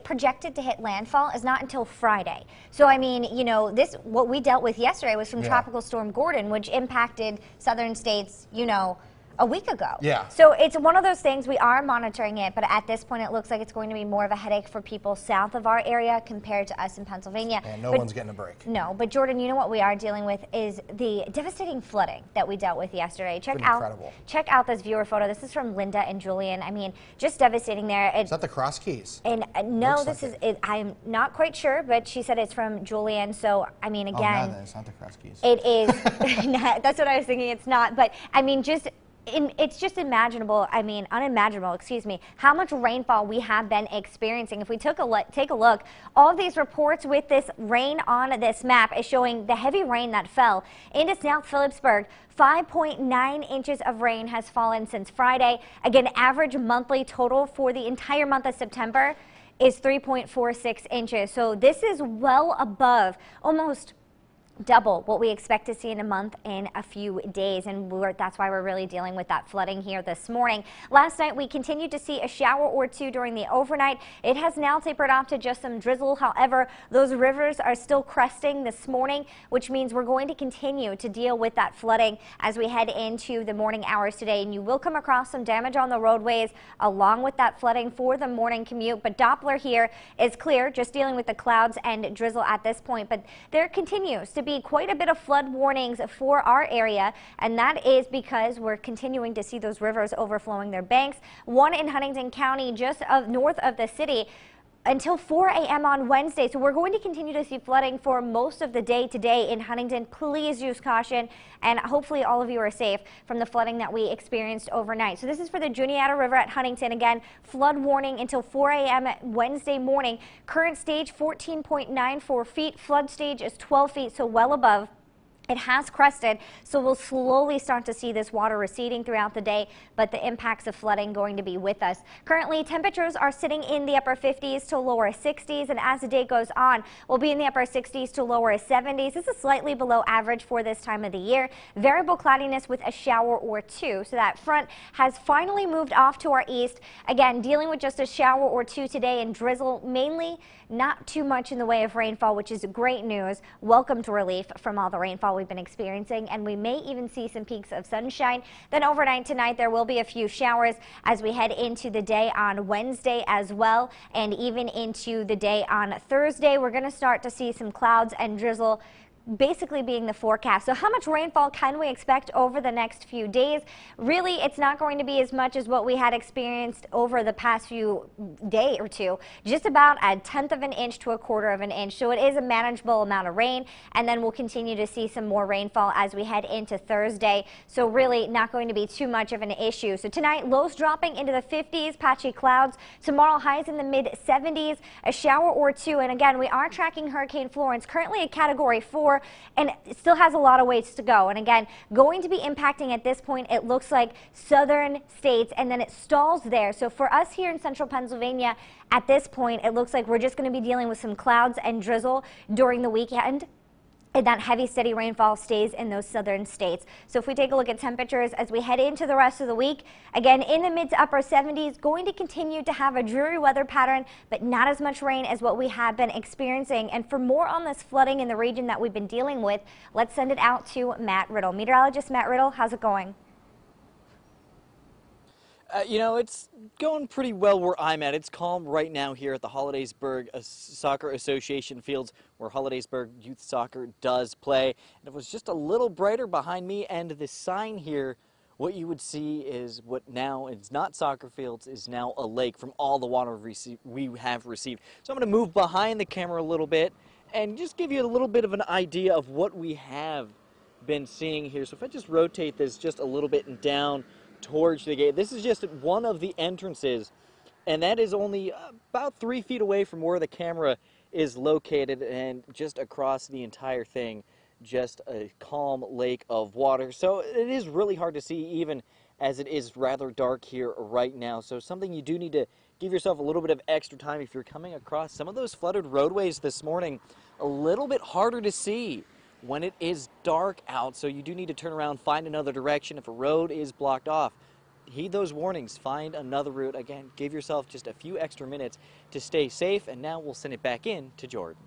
projected to hit landfall is not until Friday. So, I mean, you know, what we dealt with yesterday was from Tropical Storm Gordon, which impacted southern states, you know, a week ago. Yeah. So it's one of those things, we are monitoring it, but at this point it looks like it's going to be more of a headache for people south of our area compared to us in Pennsylvania. And no one's getting a break. No, but Jordan, you know what we are dealing with is the devastating flooding that we dealt with yesterday. Check out this viewer photo. This is from Linda and Julian. I mean, just devastating there. Is that the Cross Keys? And no, this is, I'm not quite sure, but she said it's from Julian. So, I mean, again. Oh, no, it's not the Cross Keys. It is. That's what I was thinking. It's not. But, I mean, it's just unimaginable, excuse me, how much rainfall we have been experiencing. If we take a look, all of these reports with this rain on this map is showing the heavy rain that fell into South Phillipsburg. 5.9 inches of rain has fallen since Friday. Again, average monthly total for the entire month of September is 3.46 inches. So this is well above, almost double what we expect to see in a month in a few days, and that's why we're really dealing with that flooding here this morning. Last night we continued to see a shower or two during the overnight. It has now tapered off to just some drizzle. However, those rivers are still cresting this morning, which means we're going to continue to deal with that flooding as we head into the morning hours today, and you will come across some damage on the roadways along with that flooding for the morning commute. But Doppler here is clear, just dealing with the clouds and drizzle at this point, but there continues to be quite a bit of flood warnings for our area, and that is because we're continuing to see those rivers overflowing their banks. One in Huntington County, just north of the city, until 4 a.m. on Wednesday. So we're going to continue to see flooding for most of the day today in Huntington. Please use caution, and hopefully all of you are safe from the flooding that we experienced overnight. So this is for the Juniata River at Huntington. Again, flood warning until 4 a.m. Wednesday morning. Current stage 14.94 feet. Flood stage is 12 feet, so well above. It has crested, so we'll slowly start to see this water receding throughout the day, but the impacts of flooding going to be with us. Currently, temperatures are sitting in the upper 50s to lower 60s, and as the day goes on, we'll be in the upper 60s to lower 70s. This is slightly below average for this time of the year. Variable cloudiness with a shower or two, so that front has finally moved off to our east. Again, dealing with just a shower or two today and drizzle, mainly not too much in the way of rainfall, which is great news. Welcome to relief from all the rainfall we've been experiencing, and we may even see some peaks of sunshine. Then overnight tonight, there will be a few showers as we head into the day on Wednesday as well, and even into the day on Thursday. We're going to start to see some clouds and drizzle basically being the forecast. So how much rainfall can we expect over the next few days? Really, it's not going to be as much as what we had experienced over the past few day or two, just about a 1/10 of an inch to a 1/4 of an inch. So it is a manageable amount of rain, and then we'll continue to see some more rainfall as we head into Thursday. So really not going to be too much of an issue. So tonight, lows dropping into the 50s, patchy clouds. Tomorrow, highs in the mid 70s, a shower or two. And again, we are tracking Hurricane Florence, currently a Category 4, and it still has a lot of ways to go. And again, going to be impacting at this point, it looks like southern states, and then it stalls there. So for us here in central Pennsylvania, at this point, it looks like we're just going to be dealing with some clouds and drizzle during the weekend. And that heavy, steady rainfall stays in those southern states. So if we take a look at temperatures as we head into the rest of the week, again, in the mid to upper 70s, going to continue to have a dreary weather pattern, but not as much rain as what we have been experiencing. And for more on this flooding in the region that we've been dealing with, let's send it out to Matt Riddle. Meteorologist Matt Riddle, how's it going? You know, it's going pretty well where I'm at. It's calm right now here at the Hollidaysburg Soccer Association fields where Hollidaysburg Youth Soccer does play. And if it was just a little brighter behind me and the sign here, what you would see is what now is not soccer fields, is now a lake from all the water we have received. So I'm going to move behind the camera a little bit and just give you a little bit of an idea of what we have been seeing here. So if I just rotate this just a little bit and down towards the gate. This is just one of the entrances, and that is only about 3 feet away from where the camera is located, and just across the entire thing, just a calm lake of water. So it is really hard to see even as it is rather dark here right now. So something you do need to give yourself a little bit of extra time if you're coming across some of those flooded roadways this morning. A little bit harder to see when it is dark out, so you do need to turn around, find another direction. If a road is blocked off, heed those warnings, find another route. Again, give yourself just a few extra minutes to stay safe, and now we'll send it back in to Jordan.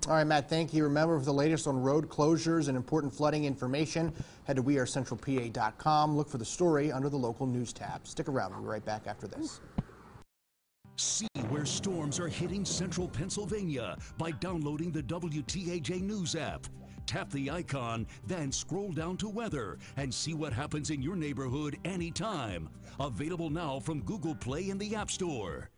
All right, Matt, thank you. Remember, for the latest on road closures and important flooding information, head to wearecentralpa.com. Look for the story under the local news tab. Stick around. We'll be right back after this. See where storms are hitting central Pennsylvania by downloading the WTAJ News app. Tap the icon, then scroll down to weather and see what happens in your neighborhood anytime. Available now from Google Play and the App Store.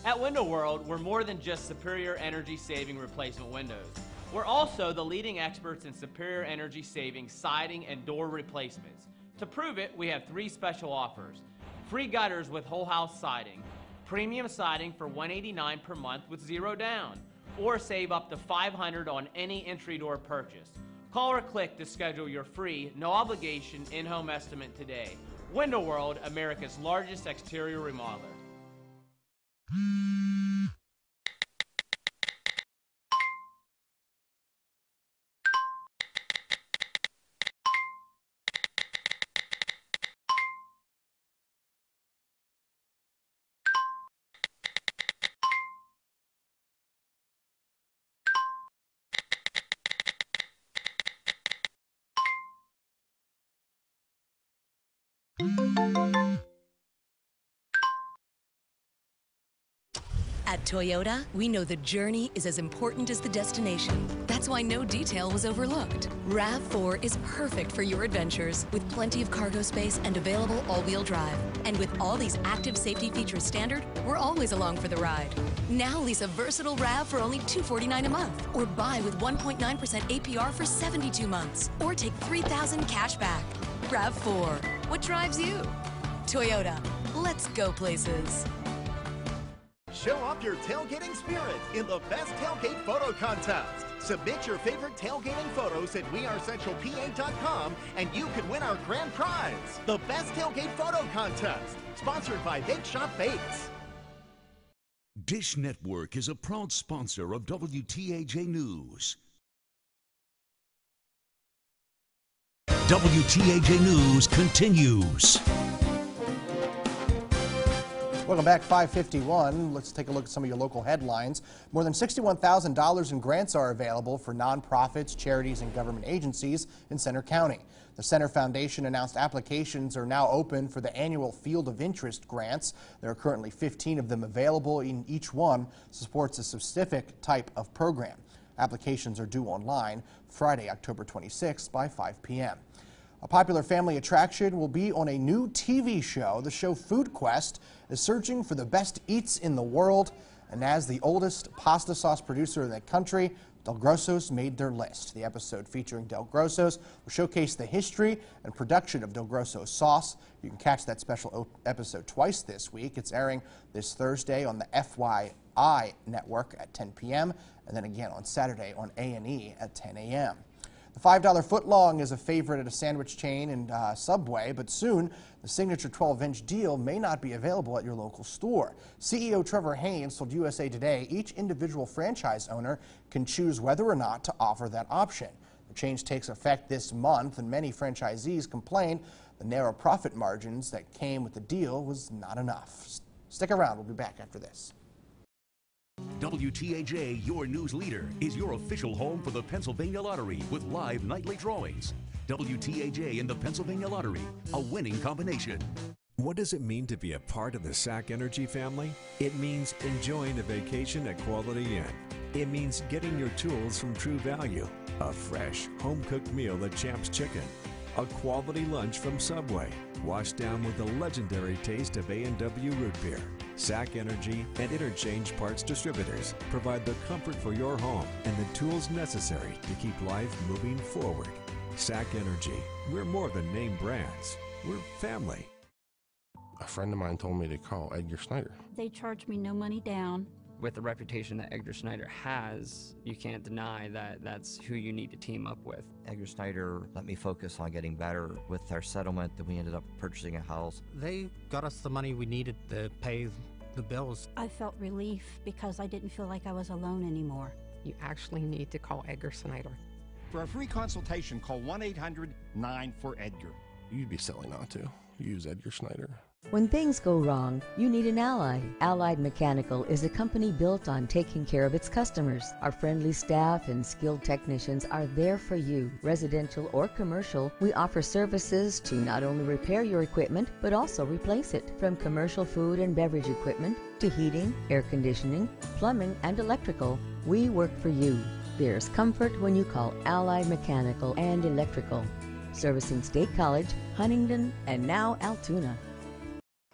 At Window World, we're more than just superior energy saving replacement windows. We're also the leading experts in superior energy saving siding and door replacements. To prove it, we have 3 special offers. Free gutters with whole house siding, premium siding for $189 per month with 0 down, or save up to $500 on any entry door purchase. Call or click to schedule your free, no obligation in-home estimate today. Window World, America's largest exterior remodeler. At Toyota, we know the journey is as important as the destination. That's why no detail was overlooked. RAV4 is perfect for your adventures with plenty of cargo space and available all-wheel drive. And with all these active safety features standard, we're always along for the ride. Now lease a versatile RAV for only $249 a month, or buy with 1.9% APR for 72 months, or take $3,000 cash back. RAV4, what drives you? Toyota, let's go places. Show off your tailgating spirit in the Best Tailgate Photo Contest. Submit your favorite tailgating photos at wearecentralpa.com and you can win our grand prize, the Best Tailgate Photo Contest, sponsored by Bake Shop Bakes. Dish Network is a proud sponsor of WTAJ News. WTAJ News continues. Welcome back, 5:51. Let's take a look at some of your local headlines. More than $61,000 in grants are available for nonprofits, charities, and government agencies in Center County. The Center Foundation announced applications are now open for the annual Field of Interest grants. There are currently 15 of them available, and each one supports a specific type of program. Applications are due online Friday, October 26th by 5 p.m. A popular family attraction will be on a new TV show. The show Food Quest is searching for the best eats in the world, and as the oldest pasta sauce producer in the country, Del Grosso's made their list. The episode featuring Del Grosso's will showcase the history and production of Del Grosso's sauce. You can catch that special episode twice this week. It's airing this Thursday on the FYI network at 10 p.m. and then again on Saturday on A&E at 10 a.m. The $5 footlong is a favorite at a sandwich chain and Subway, but soon the signature 12-inch deal may not be available at your local store. CEO Trevor Haynes told USA Today each individual franchise owner can choose whether or not to offer that option. The change takes effect this month, and many franchisees complain the narrow profit margins that came with the deal was not enough. Stick around. We'll be back after this. WTAJ, your news leader, is your official home for the Pennsylvania Lottery with live nightly drawings. WTAJ and the Pennsylvania Lottery, a winning combination. What does it mean to be a part of the SAC Energy family? It means enjoying a vacation at Quality Inn. It means getting your tools from True Value, a fresh, home-cooked meal at Champ's Chicken, a quality lunch from Subway, washed down with the legendary taste of A&W Root Beer. SAC Energy and Interchange Parts Distributors provide the comfort for your home and the tools necessary to keep life moving forward. SAC Energy, we're more than name brands, we're family. A friend of mine told me to call Edgar Snyder. They charged me no money down. With the reputation that Edgar Snyder has, you can't deny that that's who you need to team up with. Edgar Snyder let me focus on getting better. With our settlement, that we ended up purchasing a house. They got us the money we needed to pay the bills. I felt relief because I didn't feel like I was alone anymore. You actually need to call Edgar Snyder. For a free consultation, call 1-800-9-4-EDGAR. You'd be silly not to. Use Edgar Snyder. When things go wrong, you need an ally. Allied Mechanical is a company built on taking care of its customers. Our friendly staff and skilled technicians are there for you. Residential or commercial, we offer services to not only repair your equipment, but also replace it. From commercial food and beverage equipment to heating, air conditioning, plumbing, and electrical, we work for you. There's comfort when you call Allied Mechanical and Electrical. Servicing State College, Huntingdon, and now Altoona.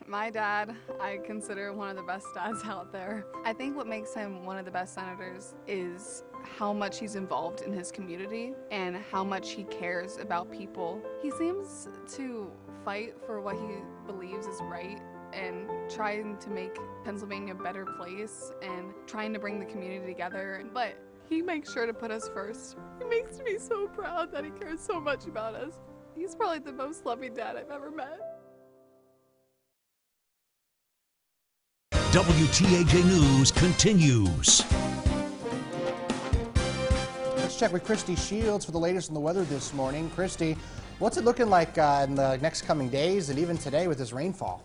My dad, I consider one of the best dads out there. I think what makes him one of the best senators is how much he's involved in his community and how much he cares about people. He seems to fight for what he believes is right and trying to make Pennsylvania a better place and trying to bring the community together. But he makes sure to put us first. He makes me so proud that he cares so much about us. He's probably the most loving dad I've ever met. WTAJ News continues. Let's check with Christy Shields for the latest on the weather this morning. Christy, what's it looking like in the next coming days and even today with this rainfall?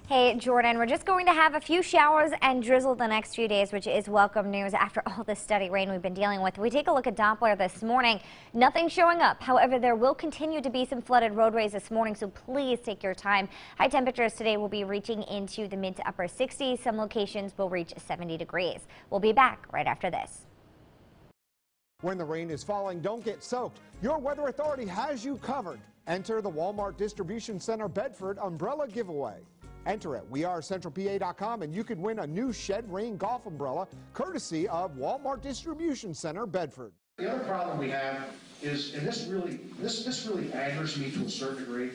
Hey, Jordan, we're just going to have a few showers and drizzle the next few days, which is welcome news after all the steady rain we've been dealing with. We take a look at Doppler this morning. Nothing showing up. However, there will continue to be some flooded roadways this morning, so please take your time. High temperatures today will be reaching into the mid to upper 60s. Some locations will reach 70 degrees. We'll be back right after this. When the rain is falling, don't get soaked. Your weather authority has you covered. Enter the Walmart Distribution Center Bedford umbrella giveaway. Enter at wearecentralpa.com and you can win a new Shed Rain golf umbrella courtesy of Walmart Distribution Center Bedford. The other problem we have is, and this really angers me to a certain degree,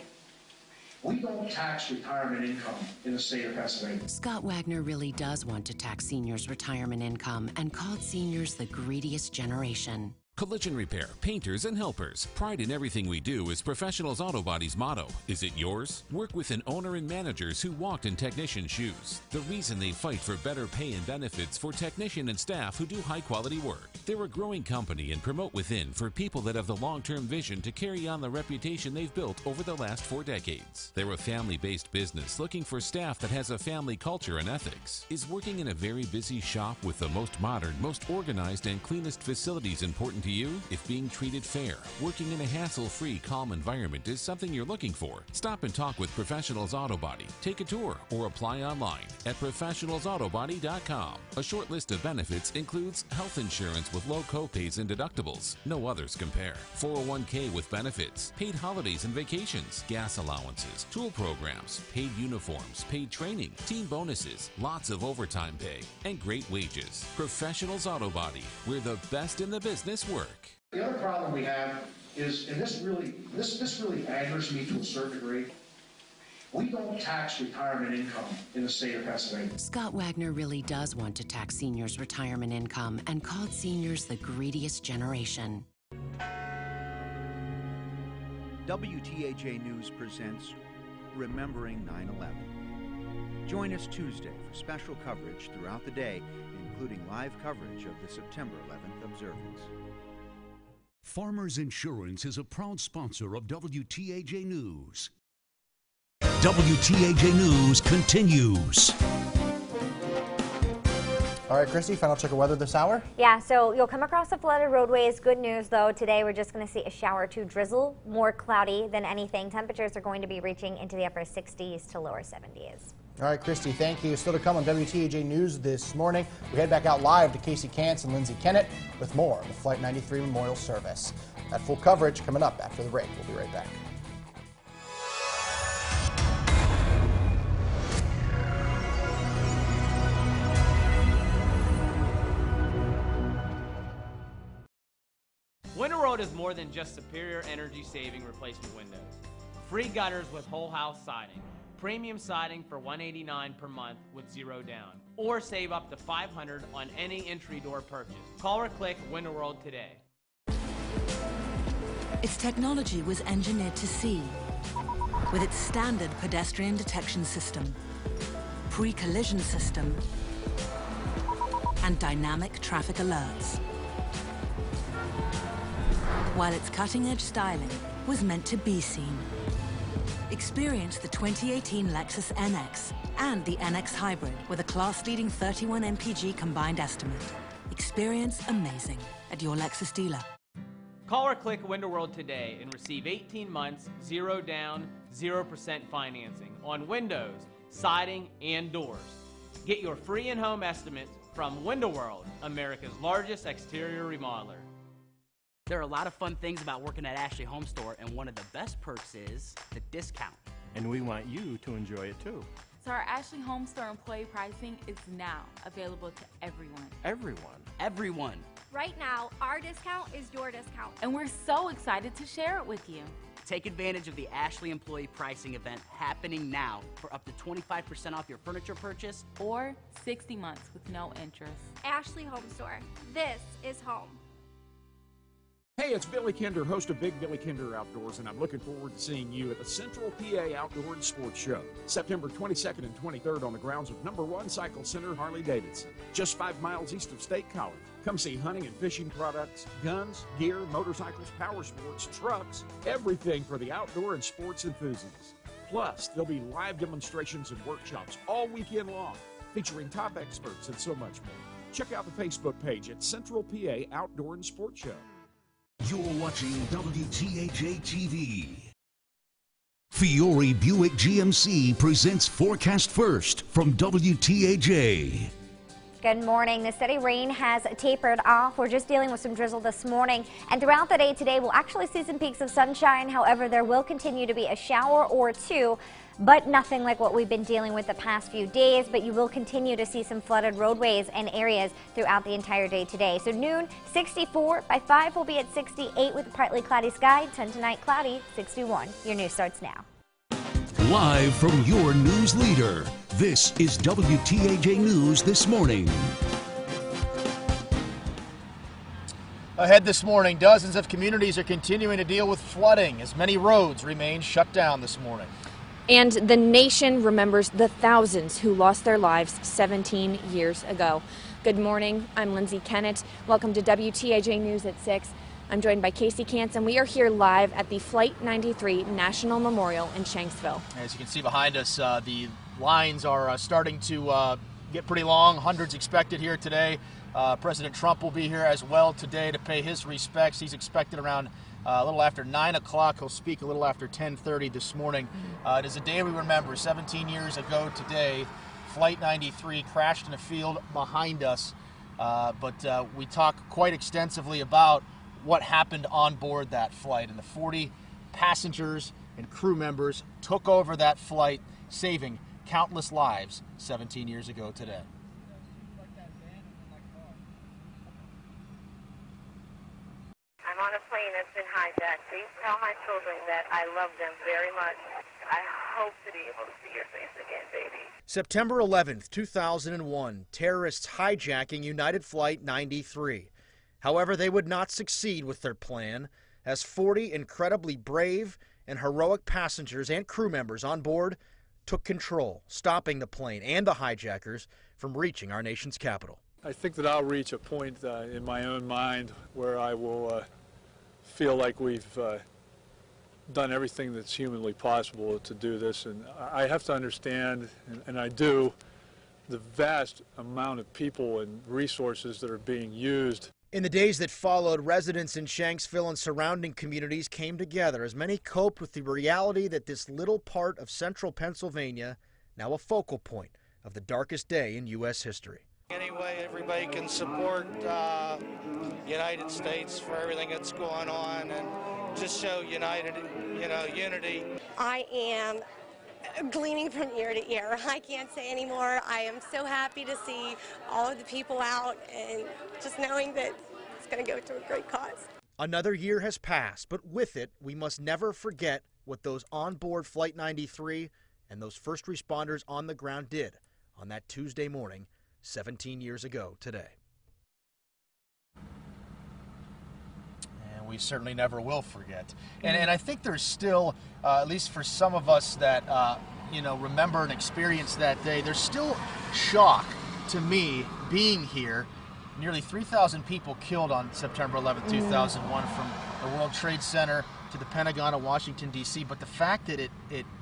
we don't tax retirement income in the state of Pennsylvania. Scott Wagner really does want to tax seniors' retirement income and called seniors the greediest generation. Collision repair, painters, and helpers. Pride in everything we do is Professionals Auto Body's motto. Is it yours? Work with an owner and managers who walked in technician shoes. The reason they fight for better pay and benefits for technician and staff who do high-quality work. They're a growing company and promote within for people that have the long-term vision to carry on the reputation they've built over the last 4 decades. They're a family-based business looking for staff that has a family culture and ethics. Is working in a very busy shop with the most modern, most organized, and cleanest facilities important to you? If being treated fair, working in a hassle-free, calm environment is something you're looking for, stop and talk with Professionals Auto Body. Take a tour or apply online at professionalsautobody.com. A short list of benefits includes health insurance with low copays and deductibles. No others compare. 401k with benefits, paid holidays and vacations, gas allowances, tool programs, paid uniforms, paid training, team bonuses, lots of overtime pay, and great wages. Professionals Auto Body, where the best in the business work. The other problem we have is, and this really angers me to a certain degree, we don't tax retirement income in the state of Pennsylvania. Scott Wagner really does want to tax seniors' retirement income and called seniors the greediest generation. WTAJ News presents Remembering 9/11. Join us Tuesday for special coverage throughout the day, including live coverage of the September 11th observance. Farmers Insurance is a proud sponsor of WTAJ News. WTAJ News continues. All right, Christy, final check of weather this hour. Yeah, so you'll come across the flooded roadways. Good news, though. Today, we're just going to see a shower or two drizzle, more cloudy than anything. Temperatures are going to be reaching into the upper 60s to lower 70s. All right, Christy, thank you. Still to come on WTAJ News this morning. We head back out live to Casey Kantz and Lindsay Kennett with more of the Flight 93 Memorial Service. That full coverage coming up after the break. We'll be right back. Winter Road is more than just superior energy-saving replacement windows. Free gutters with whole house siding. Premium siding for $189 per month with 0 down. Or save up to $500 on any entry door purchase. Call or click Winter World today. Its technology was engineered to see with its standard pedestrian detection system, pre-collision system, and dynamic traffic alerts. While its cutting-edge styling was meant to be seen. Experience the 2018 Lexus NX and the NX Hybrid with a class-leading 31 mpg combined estimate. Experience amazing at your Lexus dealer. Call or click Window World today and receive 18 months, 0 down, 0% financing on windows, siding, and doors. Get your free in-home estimate from Window World, America's largest exterior remodeler. There are a lot of fun things about working at Ashley Home Store, and one of the best perks is the discount. And we want you to enjoy it too. So our Ashley Home Store employee pricing is now available to everyone. Everyone. Everyone. Right now, our discount is your discount. And we're so excited to share it with you. Take advantage of the Ashley employee pricing event happening now for up to 25% off your furniture purchase. Or 60 months with no interest. Ashley Home Store. This is home. Hey, it's Billy Kinder, host of Big Billy Kinder Outdoors, and I'm looking forward to seeing you at the Central PA Outdoor and Sports Show, September 22nd and 23rd on the grounds of No. 1 Cycle Center, Harley-Davidson, just 5 miles east of State College. Come see hunting and fishing products, guns, gear, motorcycles, power sports, trucks, everything for the outdoor and sports enthusiasts. Plus, there'll be live demonstrations and workshops all weekend long, featuring top experts and so much more. Check out the Facebook page at Central PA Outdoor and Sports Show. You're watching WTAJ TV. Fiore Buick GMC presents Forecast First from WTAJ. Good morning. The steady rain has tapered off. We're just dealing with some drizzle this morning, and throughout the day today we'll actually see some peaks of sunshine. However, there will continue to be a shower or two, but nothing like what we've been dealing with the past few days. But you will continue to see some flooded roadways and areas throughout the entire day today. So noon 64, by 5 we'll be at 68 with a partly cloudy sky. 10 tonight cloudy, 61. Your news starts now. Live from your news leader, this is WTAJ News This Morning. Ahead this morning, dozens of communities are continuing to deal with flooding as many roads remain shut down this morning. And the nation remembers the thousands who lost their lives 17 years ago. Good morning, I'm Lindsay Kennett. Welcome to WTAJ News at 6. I'm joined by Casey Kantz, and we are here live at the Flight 93 National Memorial in Shanksville. As you can see behind us, the lines are starting to get pretty long. Hundreds expected here today. President Trump will be here as well today to pay his respects. He's expected around a little after 9 o'clock. He'll speak a little after 10:30 this morning. It is a day we remember. 17 years ago today, Flight 93 crashed in a field behind us. But we talk quite extensively about what happened on board that flight. And the 40 passengers and crew members took over that flight, saving countless lives 17 years ago today. I'm on a plane that's been hijacked. Please tell my children that I love them very much. I hope to be able to see your face again, baby. September 11th, 2001, terrorists hijacking United Flight 93. However, they would not succeed with their plan, as 40 incredibly brave and heroic passengers and crew members on board took control, stopping the plane and the hijackers from reaching our nation's capital. I think that I'll reach a point in my own mind where I will feel like we've done everything that's humanly possible to do this. And I have to understand, and I do, the vast amount of people and resources that are being used. In the days that followed, residents in Shanksville and surrounding communities came together as many coped with the reality that this little part of central Pennsylvania, now a focal point of the darkest day in U.S. history. Anyway, everybody can support United States for everything that's going on and just show unity. I am gleaming from ear to ear. I can't say anymore. I am so happy to see all of the people out and just knowing that it's going to go to a great cause. Another year has passed, but with it, we must never forget what those on board Flight 93 and those first responders on the ground did on that Tuesday morning 17 years ago today. And we certainly never will forget. And I think there's still, at least for some of us that, remember and experience that day, there's still shock to me being here. Nearly 3,000 people killed on September 11, 2001 from the World Trade Center to the Pentagon of Washington, D.C., but the fact that it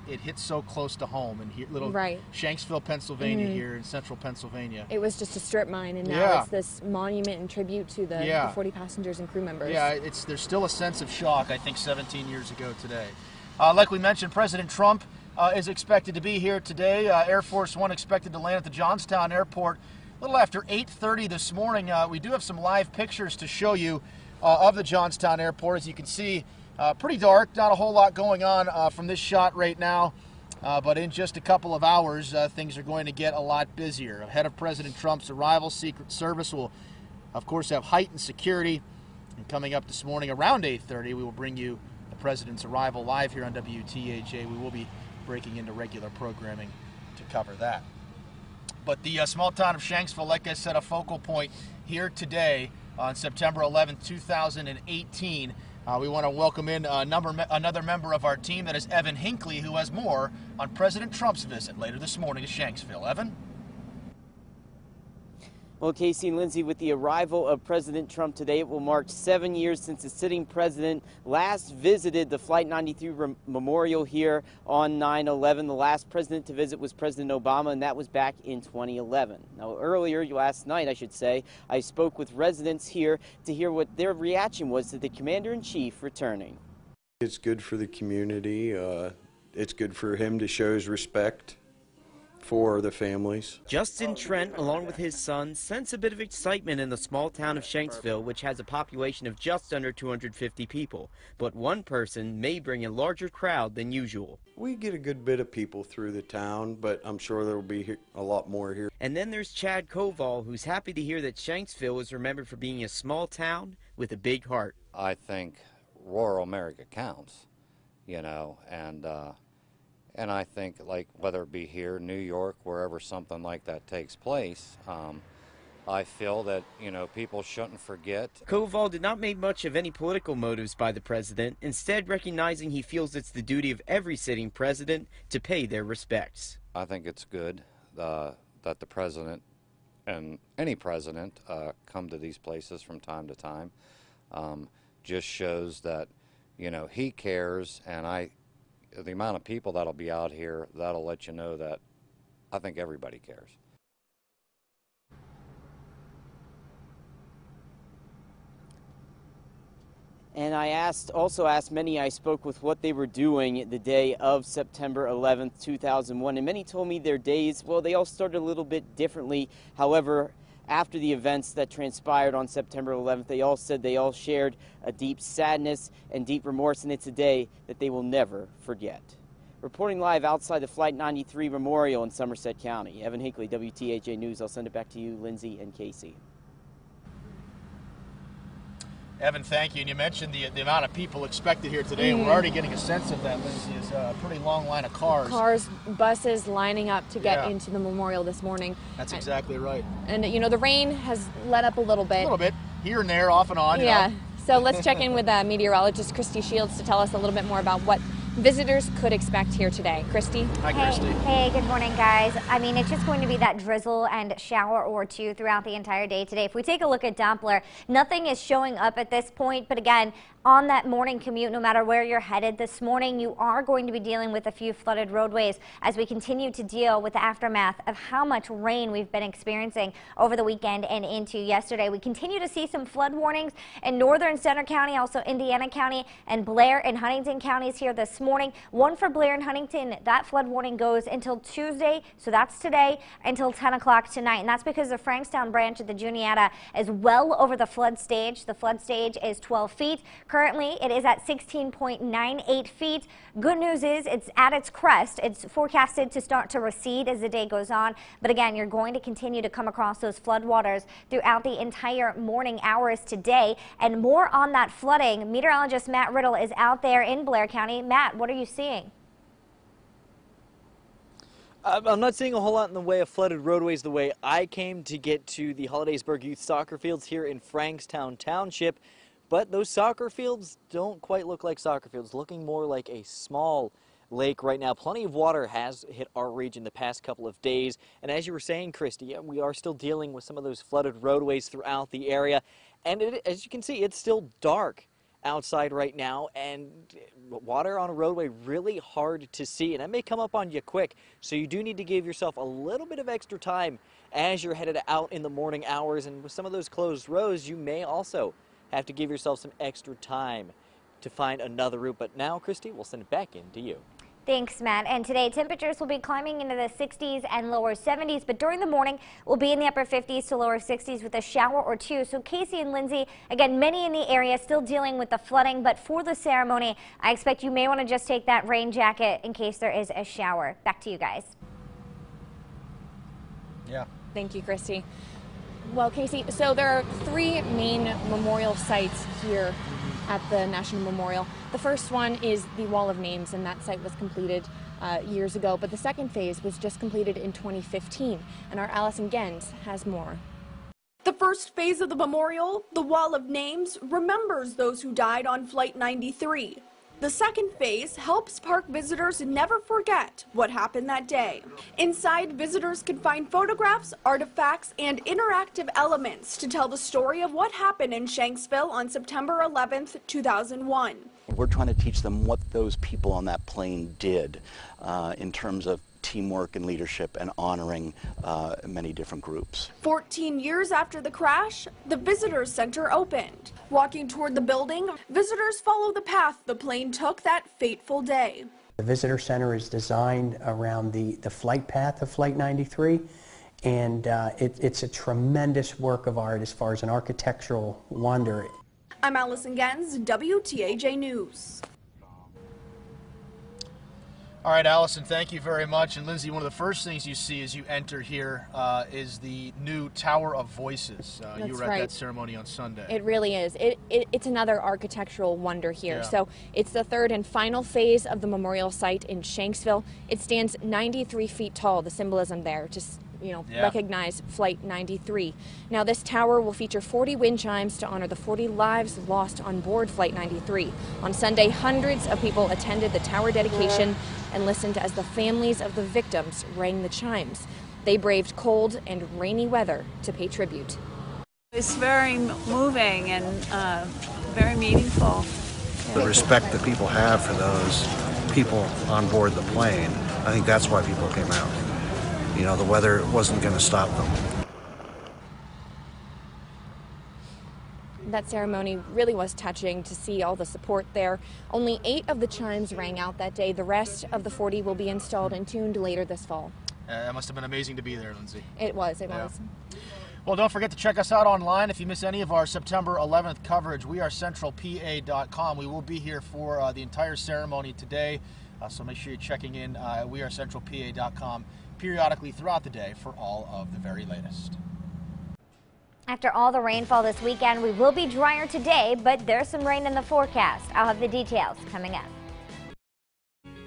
hit so close to home in here, little Shanksville, Pennsylvania, here in central Pennsylvania. It was just a strip mine, and now Yeah. it's this monument and tribute to the 40 passengers and crew members. Yeah, there's still a sense of shock, I think, 17 years ago today. Like we mentioned, President Trump is expected to be here today. Air Force One expected to land at the Johnstown Airport a little after 8:30 this morning. We do have some live pictures to show you of the Johnstown Airport. As you can see, pretty dark, not a whole lot going on from this shot right now. But in just a couple of hours, things are going to get a lot busier. Ahead of President Trump's arrival, Secret Service will, of course, have heightened security. And coming up this morning around 8:30, we will bring you the President's arrival live here on WTAJ. We will be breaking into regular programming to cover that. But the small town of Shanksville, like I said, a focal point here today on September 11th, 2018. We want to welcome in another member of our team, that is Evan Hinckley, who has more on President Trump's visit later this morning to Shanksville. Evan? Well, Casey and Lindsay, with the arrival of President Trump today, it will mark 7 years since the sitting president last visited the Flight 93 Memorial here on 9/11. The last president to visit was President Obama, and that was back in 2011. Now, earlier, last night, I should say, I spoke with residents here to hear what their reaction was to the Commander-in-Chief returning. It's good for the community. It's good for him to show his respect for the families. Justin Trent, along with his son, sense a bit of excitement in the small town of Shanksville, which has a population of just under 250 people. But one person may bring a larger crowd than usual. We get a good bit of people through the town, but I'm sure there will be a lot more here. And then there's Chad Koval, who's happy to hear that Shanksville is remembered for being a small town with a big heart. I think rural America counts, and I think, like, whether it be here, New York, wherever something like that takes place, I feel that, people shouldn't forget. Koval did not make much of any political motives by the president, instead recognizing he feels it's the duty of every sitting president to pay their respects. I think it's good that the president and any president come to these places from time to time. Just shows that, he cares, and the amount of people that'll be out here, that'll let you know that I think everybody cares. And I also asked many I spoke with what they were doing the day of September 11th, 2001. And many told me their days, well, they all started a little bit differently. However, after the events that transpired on September 11th, they all said they all shared a deep sadness and deep remorse, and it's a day that they will never forget. Reporting live outside the Flight 93 Memorial in Somerset County, Evan Hinckley, WTAJ News. I'll send it back to you, Lindsay and Casey. Evan, thank you. And you mentioned the amount of people expected here today. And we're already getting a sense of that, Lindsay. It's a pretty long line of cars. Cars, buses lining up to get into the memorial this morning. That's exactly right. And, the rain has let up a little bit. A little bit, here and there, off and on. Yeah. So let's check in with meteorologist Christy Shields to tell us a little bit more about what visitors could expect here today. Christy? Hi, Christy. Hey, good morning, guys. I mean, it's just going to be that drizzle and shower or two throughout the entire day today. If we take a look at Doppler, nothing is showing up at this point, but again, on that morning commute, no matter where you're headed this morning, you are going to be dealing with a few flooded roadways as we continue to deal with the aftermath of how much rain we've been experiencing over the weekend and into yesterday. We continue to see some flood warnings in northern Center County, also Indiana County, and Blair and Huntington counties here this morning. One for Blair and Huntington, that flood warning goes until Tuesday, so that's today, until 10 o'clock tonight. And that's because the Frankstown branch of the Juniata is well over the flood stage. The flood stage is 12 feet. Currently, it is at 16.98 feet. Good news is it's at its crest. It's forecasted to start to recede as the day goes on. But again, you're going to continue to come across those floodwaters throughout the entire morning hours today. And more on that flooding, meteorologist Matt Riddle is out there in Blair County. Matt, what are you seeing? I'm not seeing a whole lot in the way of flooded roadways the way I came to get to the Hollidaysburg Youth Soccer Fields here in Frankstown Township. But those soccer fields don't quite look like soccer fields, looking more like a small lake right now. Plenty of water has hit our region the past couple of days. And as you were saying, Christy, we are still dealing with some of those flooded roadways throughout the area. And as you can see, it's still dark outside right now, and water on a roadway really hard to see, and that may come up on you quick. So you do need to give yourself a little bit of extra time as you're headed out in the morning hours, and with some of those closed roads, you may also have to give yourself some extra time to find another route. But now, Christy, we'll send it back in to you. Thanks, Matt. And today, temperatures will be climbing into the 60s and lower 70s, but during the morning, we'll be in the upper 50s to lower 60s with a shower or two. So Casey and Lindsay, again, many in the area still dealing with the flooding, but for the ceremony, I expect you may want to just take that rain jacket in case there is a shower. Back to you guys. Yeah. Thank you, Christy. Well, Casey, so there are 3 main memorial sites here at the National Memorial. The first one is the Wall of Names, and that site was completed years ago, but the second phase was just completed in 2015, and our Allison Gens has more. The first phase of the memorial, the Wall of Names, remembers those who died on Flight 93. The second phase helps park visitors never forget what happened that day. Inside, visitors can find photographs, artifacts, and interactive elements to tell the story of what happened in Shanksville on September 11th, 2001. We're trying to teach them what those people on that plane did in terms of teamwork and leadership and honoring many different groups. 14 years after the crash, the Visitor Center opened. Walking toward the building, visitors follow the path the plane took that fateful day. The Visitor Center is designed around the flight path of Flight 93, and it's a tremendous work of art as far as an architectural wonder. I'm Allison Gens, WTAJ News. All right, Allison, thank you very much. And Lindsay, one of the first things you see as you enter here is the new Tower of Voices. You were at that ceremony on Sunday. It really is. It's another architectural wonder here. Yeah. So it's the third and final phase of the memorial site in Shanksville. It stands 93 feet tall, the symbolism there, just recognize Flight 93. Now, this tower will feature 40 wind chimes to honor the 40 lives lost on board Flight 93. On Sunday, hundreds of people attended the tower dedication and listened as the families of the victims rang the chimes. They braved cold and rainy weather to pay tribute. It's very moving and very meaningful. The respect that people have for those people on board the plane, I think that's why people came out. You know, the weather wasn't going to stop them. That ceremony really was touching to see all the support there. Only 8 of the chimes rang out that day. The rest of the 40 will be installed and tuned later this fall. That must have been amazing to be there, Lindsay. It was. Well, don't forget to check us out online. If you miss any of our September 11th coverage, we are centralpa.com. We will be here for the entire ceremony today, so make sure you're checking in. We are centralpa.com periodically throughout the day for all of the very latest. After all the rainfall this weekend, we will be drier today, but there's some rain in the forecast. I'll have the details coming up.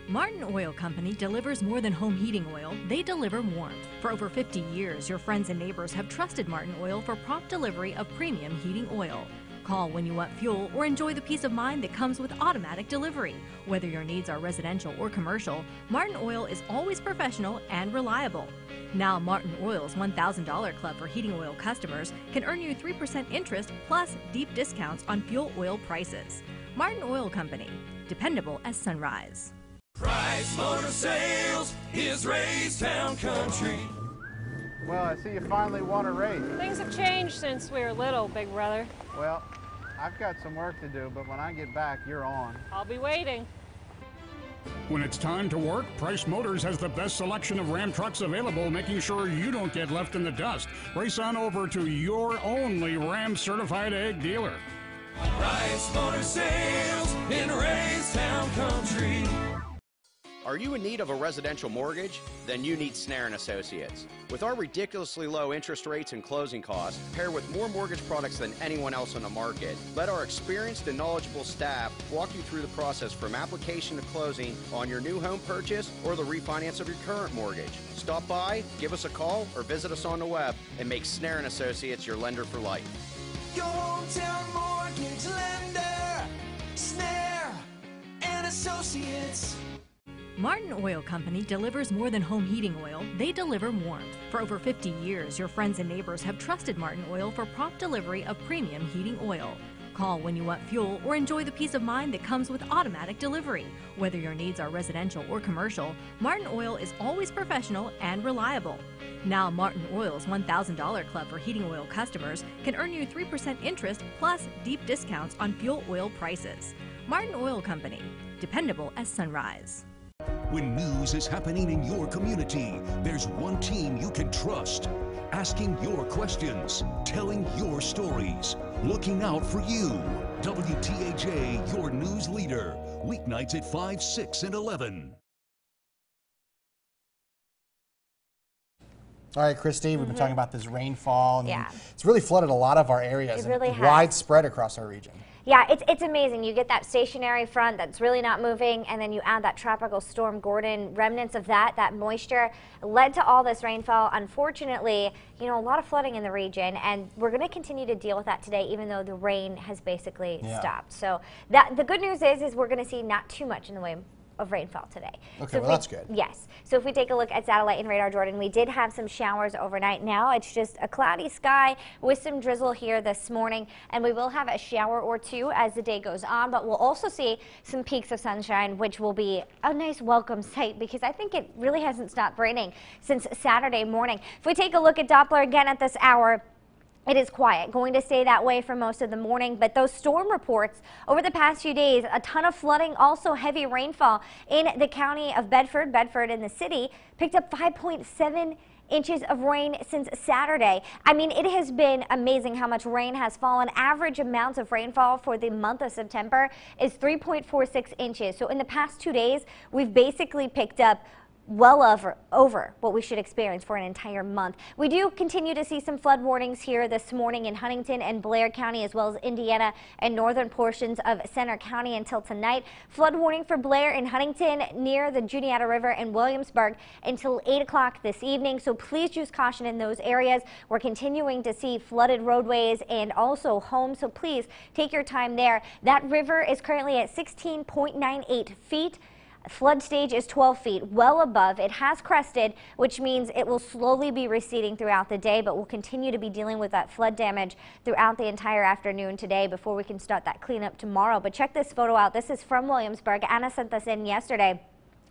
Martin Oil Company delivers more than home heating oil. They deliver warmth. For over 50 years, your friends and neighbors have trusted Martin Oil for prompt delivery of premium heating oil. Call when you want fuel or enjoy the peace of mind that comes with automatic delivery. Whether your needs are residential or commercial, Martin Oil is always professional and reliable. Now, Martin Oil's $1,000 club for heating oil customers can earn you 3% interest plus deep discounts on fuel oil prices. Martin Oil Company, dependable as sunrise. Price Motor Sales is Raystown Country. Well, I see you finally won a race. Things have changed since we were little, big brother. Well, I've got some work to do, but when I get back, you're on. I'll be waiting. When it's time to work, Price Motors has the best selection of Ram trucks available, making sure you don't get left in the dust. Race on over to your only Ram certified ag dealer. Price Motor Sales in Raystown Country. Are you in need of a residential mortgage? Then you need Snare & Associates. With our ridiculously low interest rates and closing costs, paired with more mortgage products than anyone else on the market, let our experienced and knowledgeable staff walk you through the process from application to closing on your new home purchase or the refinance of your current mortgage. Stop by, give us a call, or visit us on the web and make Snare & Associates your lender for life. Your hometown mortgage lender, Snare & Associates. Martin Oil Company delivers more than home heating oil. They deliver warmth. For over 50 years, your friends and neighbors have trusted Martin Oil for prompt delivery of premium heating oil. Call when you want fuel or enjoy the peace of mind that comes with automatic delivery. Whether your needs are residential or commercial, Martin Oil is always professional and reliable. Now, Martin Oil's $1,000 club for heating oil customers can earn you 3% interest plus deep discounts on fuel oil prices. Martin Oil Company, dependable as sunrise. When news is happening in your community, there's one team you can trust. Asking your questions, telling your stories, looking out for you. WTAJ, your news leader. Weeknights at 5, 6, and 11. All right, Christy, we've been talking about this rainfall. And Yeah. It's really flooded a lot of our areas. It really and has. widespread across our region. Yeah, it's amazing. You get that stationary front that's really not moving, and then you add that tropical storm Gordon. Remnants of that moisture led to all this rainfall. Unfortunately, you know, a lot of flooding in the region, and we're going to continue to deal with that today, even though the rain has basically stopped. So the good news is we're going to see not too much in the way of rainfall today. Okay, so well, that's good. Yes. So if we take a look at satellite and radar, Jordan, we did have some showers overnight. Now it's just a cloudy sky with some drizzle here this morning, and we will have a shower or two as the day goes on, but we'll also see some peaks of sunshine, which will be a nice welcome sight because I think it really hasn't stopped raining since Saturday morning. If we take a look at Doppler again at this hour, it is quiet, going to stay that way for most of the morning, but those storm reports over the past few days, a ton of flooding, also heavy rainfall in the county of Bedford. Bedford in the city picked up 5.7 inches of rain since Saturday. I mean, it has been amazing how much rain has fallen. Average amounts of rainfall for the month of September is 3.46 inches. So in the past 2 days, we've basically picked up well over what we should experience for an entire month. We do continue to see some flood warnings here this morning in Huntington and Blair County, as well as Indiana and northern portions of Center County until tonight. Flood warning for Blair and Huntington near the Juniata River and Williamsburg until 8 o'clock this evening. So please use caution in those areas. We're continuing to see flooded roadways and also homes, so please take your time there. That river is currently at 16.98 feet. Flood stage is 12 feet, well above. It has crested, which means it will slowly be receding throughout the day, but we'll continue to be dealing with that flood damage throughout the entire afternoon today before we can start that cleanup tomorrow. But check this photo out. This is from Williamsburg. Anna sent this in yesterday,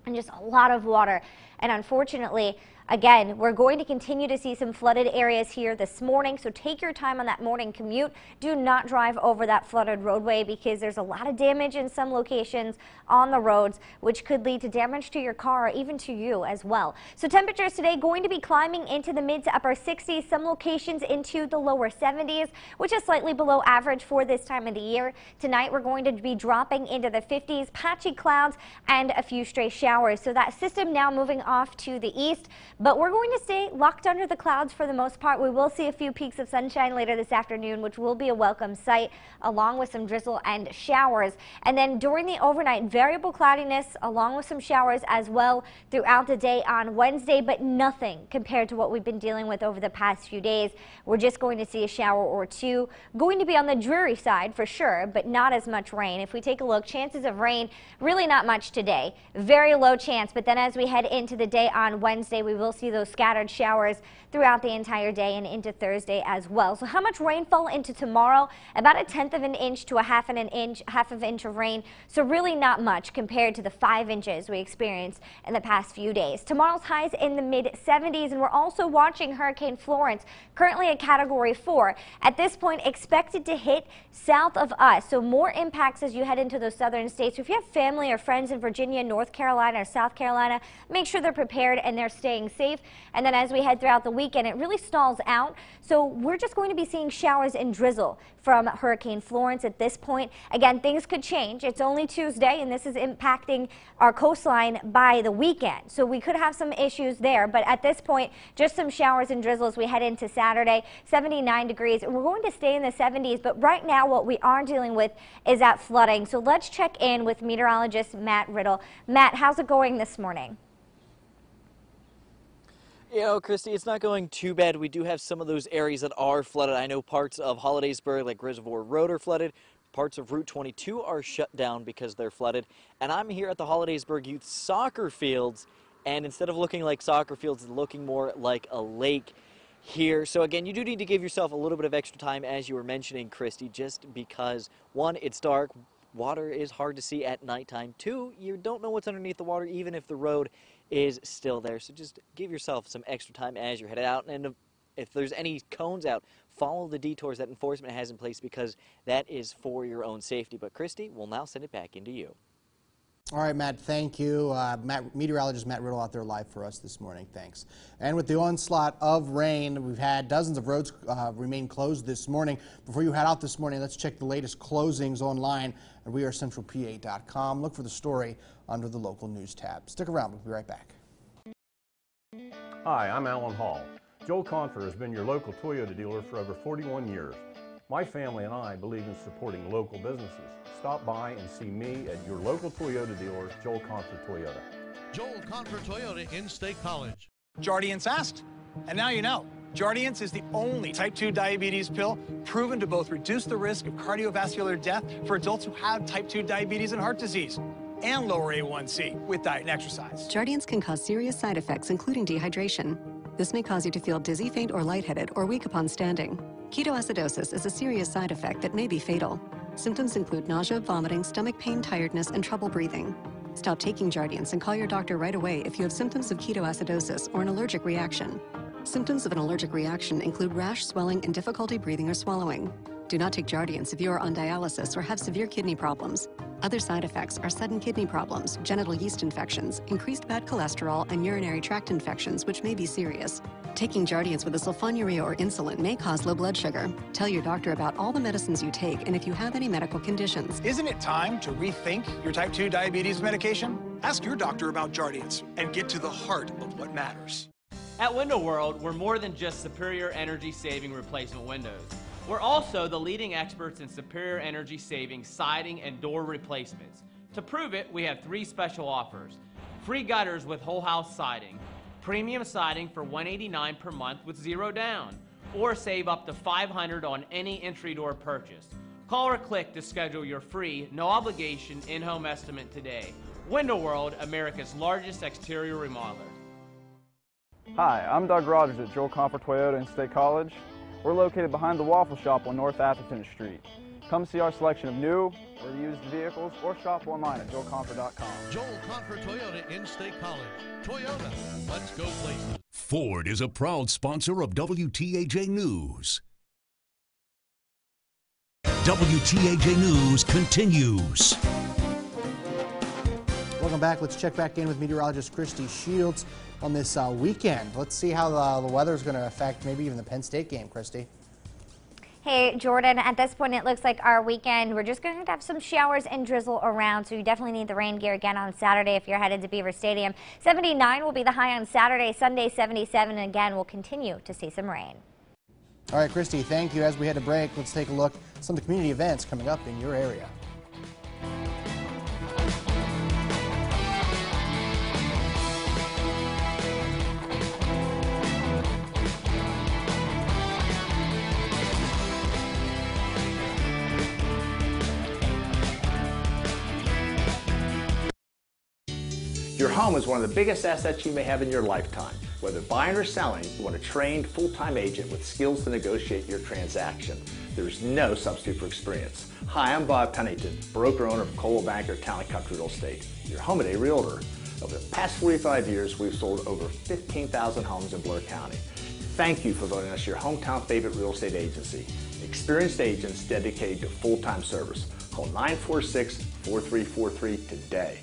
and just a lot of water. And unfortunately, again, we're going to continue to see some flooded areas here this morning, so take your time on that morning commute. Do not drive over that flooded roadway because there's a lot of damage in some locations on the roads, which could lead to damage to your car or even to you as well. So temperatures today going to be climbing into the mid to upper 60s, some locations into the lower 70s, which is slightly below average for this time of the year. Tonight, we're going to be dropping into the 50s, patchy clouds and a few stray showers. So that system now moving off to the east, but we're going to stay locked under the clouds for the most part. We will see a few peaks of sunshine later this afternoon, which will be a welcome sight, along with some drizzle and showers. And then during the overnight, variable cloudiness along with some showers as well throughout the day on Wednesday, but nothing compared to what we've been dealing with over the past few days. We're just going to see a shower or two. Going to be on the dreary side for sure, but not as much rain. If we take a look, chances of rain, really not much today. Very low chance, but then as we head into the day on Wednesday, we will see those scattered showers throughout the entire day and into Thursday as well. So how much rainfall into tomorrow? About 1/10 of an inch to a half of an inch of rain. So really not much compared to the 5 inches we experienced in the past few days. Tomorrow's highs in the mid 70s, and we're also watching Hurricane Florence, currently a Category 4. At this point, expected to hit south of us. So more impacts as you head into those southern states. So if you have family or friends in Virginia, North Carolina, or South Carolina, make sure they're prepared and they're staying safe. And then as we head throughout the weekend, it really stalls out. So we're just going to be seeing showers and drizzle from Hurricane Florence at this point. Again, things could change. It's only Tuesday, and this is impacting our coastline by the weekend. So we could have some issues there. But at this point, just some showers and drizzle as we head into Saturday. 79 degrees. We're going to stay in the 70s, but right now what we are dealing with is that flooding. So let's check in with meteorologist Matt Riddle. Matt, how's it going this morning? You know, Christy, it's not going too bad. We do have some of those areas that are flooded. I know parts of Hollidaysburg, like Reservoir Road, are flooded. Parts of Route 22 are shut down because they're flooded. And I'm here at the Hollidaysburg Youth Soccer Fields, and instead of looking like soccer fields, it's looking more like a lake. here. So again, you do need to give yourself a little bit of extra time, as you were mentioning, Christy, just because, one, it's dark. Water is hard to see at nighttime. Two, you don't know what's underneath the water, even if the road is still there. So just give yourself some extra time as you're headed out. And if there's any cones out, follow the detours that enforcement has in place, because that is for your own safety. But Christy, we'll now send it back into you. All right, Matt, thank you. Meteorologist Matt Riddle out there live for us this morning. Thanks. And with the onslaught of rain, we've had dozens of roads remain closed this morning. Before you head out this morning, let's check the latest closings online at wearecentralpa.com. Look for the story under the local news tab. Stick around. We'll be right back. Hi, I'm Alan Hall. Joel Confer has been your local Toyota dealer for over 41 years. My family and I believe in supporting local businesses. Stop by and see me at your local Toyota dealer, Joel Confer Toyota. Joel Confer Toyota in State College. Jardiance asked, and now you know. Jardiance is the only type 2 diabetes pill proven to both reduce the risk of cardiovascular death for adults who have type 2 diabetes and heart disease, and lower A1C with diet and exercise. Jardiance can cause serious side effects, including dehydration. This may cause you to feel dizzy, faint, or lightheaded, or weak upon standing. Ketoacidosis is a serious side effect that may be fatal. Symptoms include nausea, vomiting, stomach pain, tiredness, and trouble breathing. Stop taking Jardiance and call your doctor right away if you have symptoms of ketoacidosis or an allergic reaction. Symptoms of an allergic reaction include rash, swelling, and difficulty breathing or swallowing. Do not take Jardiance if you are on dialysis or have severe kidney problems. Other side effects are sudden kidney problems, genital yeast infections, increased bad cholesterol, and urinary tract infections, which may be serious. Taking Jardiance with a sulfonylurea or insulin may cause low blood sugar. Tell your doctor about all the medicines you take and if you have any medical conditions. Isn't it time to rethink your type 2 diabetes medication? Ask your doctor about Jardiance and get to the heart of what matters. At Window World, we're more than just superior energy-saving replacement windows. We're also the leading experts in superior energy-saving siding and door replacements. To prove it, we have 3 special offers. Free gutters with whole house siding, premium siding for $189 per month with 0 down, or save up to $500 on any entry door purchase. Call or click to schedule your free, no obligation in-home estimate today. Window World, America's largest exterior remodeler. Hi, I'm Doug Rogers at Joel Confer Toyota in State College. We're located behind the Waffle Shop on North Atherton Street. Come see our selection of new or used vehicles or shop online at joelconfer.com. Joel Confer Toyota in State College. Toyota, let's go places. Ford is a proud sponsor of WTAJ News. WTAJ News continues. Welcome back. Let's check back in with meteorologist Christy Shields on this weekend. Let's see how the weather is going to affect maybe even the Penn State game, Christy. Hey, Jordan, at this point, it looks like our weekend, we're just going to have some showers and drizzle around, so you definitely need the rain gear again on Saturday if you're headed to Beaver Stadium. 79 will be the high on Saturday. Sunday, 77, and again, we'll continue to see some rain. All right, Christy, thank you. As we head to break, let's take a look at some of the community events coming up in your area. Your home is one of the biggest assets you may have in your lifetime. Whether buying or selling, you want a trained, full-time agent with skills to negotiate your transaction. There's no substitute for experience. Hi, I'm Bob Pennington, broker-owner of Coldwell Banker Town & Country Real Estate, your home and a realtor. Over the past 45 years, we've sold over 15,000 homes in Blair County. Thank you for voting us your hometown favorite real estate agency. Experienced agents dedicated to full-time service. Call 946-4343 today.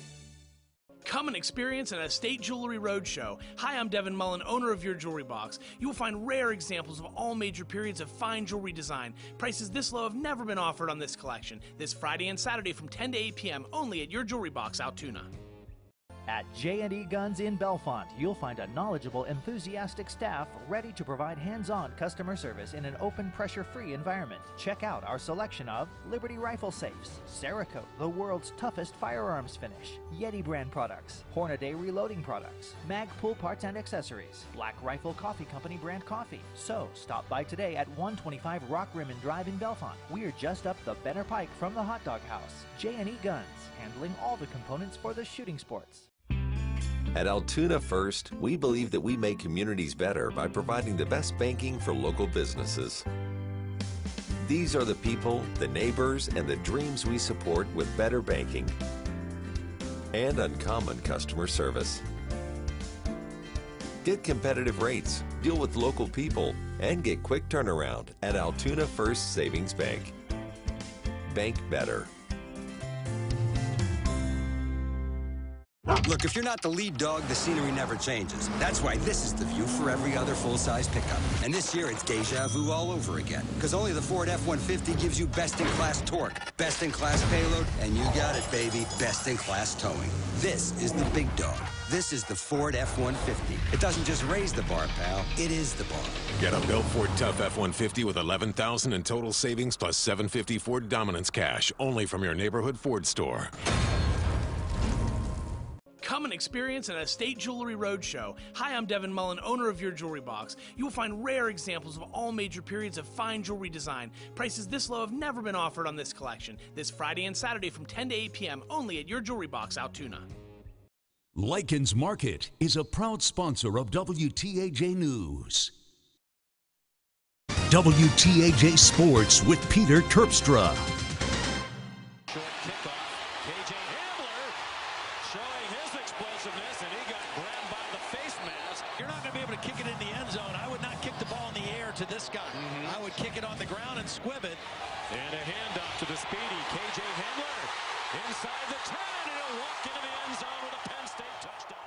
Come and experience an Estate Jewelry Roadshow. Hi, I'm Devin Mullen, owner of Your Jewelry Box. You will find rare examples of all major periods of fine jewelry design. Prices this low have never been offered on this collection. This Friday and Saturday from 10 to 8 p.m. only at Your Jewelry Box, Altoona. At J&E Guns in Bellefonte, you'll find a knowledgeable, enthusiastic staff ready to provide hands-on customer service in an open, pressure-free environment. Check out our selection of Liberty rifle safes, Cerakote, the world's toughest firearms finish, Yeti brand products, Hornaday reloading products, Magpul parts and accessories, Black Rifle Coffee Company brand coffee. So stop by today at 125 Rock Rimmon Drive in Bellefonte. We're just up the Benner Pike from the Hot Dog House. J&E Guns, handling all the components for the shooting sports. At Altoona First, we believe that we make communities better by providing the best banking for local businesses. These are the people, the neighbors, and the dreams we support with better banking and uncommon customer service. Get competitive rates, deal with local people, and get quick turnaround at Altoona First Savings Bank. Bank better. Look, if you're not the lead dog, the scenery never changes. That's why this is the view for every other full-size pickup. And this year, it's deja vu all over again. Because only the Ford F-150 gives you best-in-class torque, best-in-class payload, and you got it, baby, best-in-class towing. This is the big dog. This is the Ford F-150. It doesn't just raise the bar, pal. It is the bar. Get a Bill Ford Tough F-150 with $11,000 in total savings plus $750 Ford Dominance cash, only from your neighborhood Ford store. Come and experience an Estate Jewelry Roadshow. Hi, I'm Devin Mullen, owner of Your Jewelry Box. You will find rare examples of all major periods of fine jewelry design. Prices this low have never been offered on this collection. This Friday and Saturday from 10 to 8 p.m. only at Your Jewelry Box, Altoona. Likens Market is a proud sponsor of WTAJ News. WTAJ Sports with Peter Terpstra. To this guy. I would kick it on the ground and squib it. And a handoff to the speedy KJ Hamler inside the 10, and he'll walk into the end zone with a Penn State touchdown.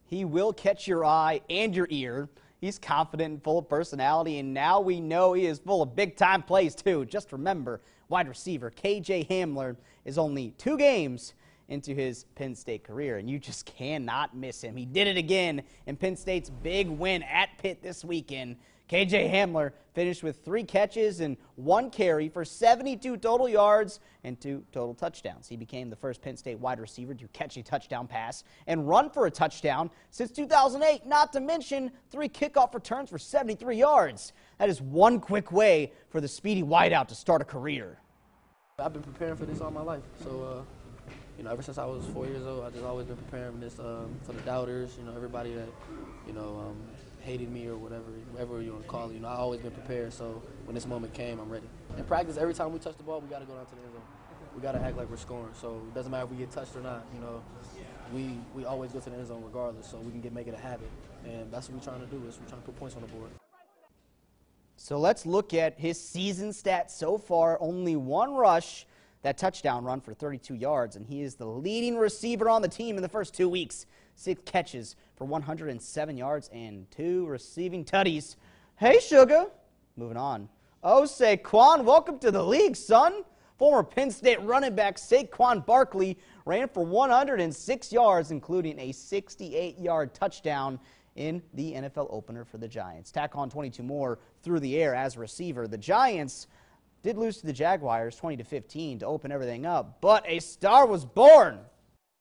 He will catch your eye and your ear. He's confident and full of personality, and now we know he is full of big-time plays, too. Just remember, wide receiver KJ Hamler is only 2 games into his Penn State career, and you just cannot miss him. He did it again in Penn State's big win at Pitt this weekend. KJ Hamler finished with 3 catches and 1 carry for 72 total yards and 2 total touchdowns. He became the first Penn State wide receiver to catch a touchdown pass and run for a touchdown since 2008, not to mention 3 kickoff returns for 73 yards. That is one quick way for the speedy wideout to start a career. I've been preparing for this all my life, so you know, ever since I was 4 years old, I just always been preparing for this for the doubters, you know, everybody that, you know, hated me or whatever you want to call it. You know, I always been prepared, so when this moment came, I'm ready. In practice, every time we touch the ball, we got to go down to the end zone. We got to act like we're scoring, so it doesn't matter if we get touched or not, you know. We always go to the end zone regardless, so we can make it a habit. And that's what we're trying to do, is we're trying to put points on the board. So let's look at his season stats so far. Only 1 rush, that touchdown run for 32 yards, and he is the leading receiver on the team in the first 2 weeks. 6 catches for 107 yards and 2 receiving tutties. Hey, Sugar. Moving on. Oh, Saquon, welcome to the league, son. Former Penn State running back Saquon Barkley ran for 106 yards, including a 68-yard touchdown in the NFL opener for the Giants. Tack on 22 more through the air as a receiver. The Giants did lose to the Jaguars 20-15 to open everything up, but a star was born.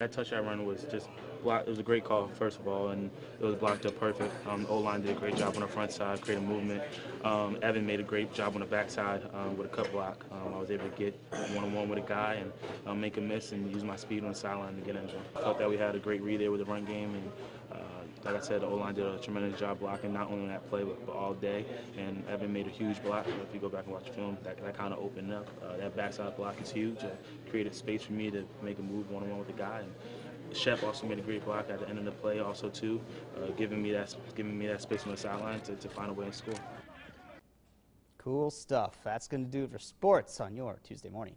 That touchdown run was just blocked. It was a great call, first of all, and it was blocked up perfect. The O-line did a great job on the front side, created movement. Evan made a great job on the backside with a cut block. I was able to get one-on-one with a guy and make a miss and use my speed on the sideline to get in. I felt that we had a great read there with the run game, and like I said, the O-line did a tremendous job blocking, not only on that play, but all day. And Evan made a huge block. If you go back and watch the film, that kind of opened up. That backside block is huge. Created space for me to make a move one-on-one with the guy. And Shep also made a great block at the end of the play, also too, giving me that space on the sideline to find a way to score. Cool stuff. That's going to do it for sports on your Tuesday morning.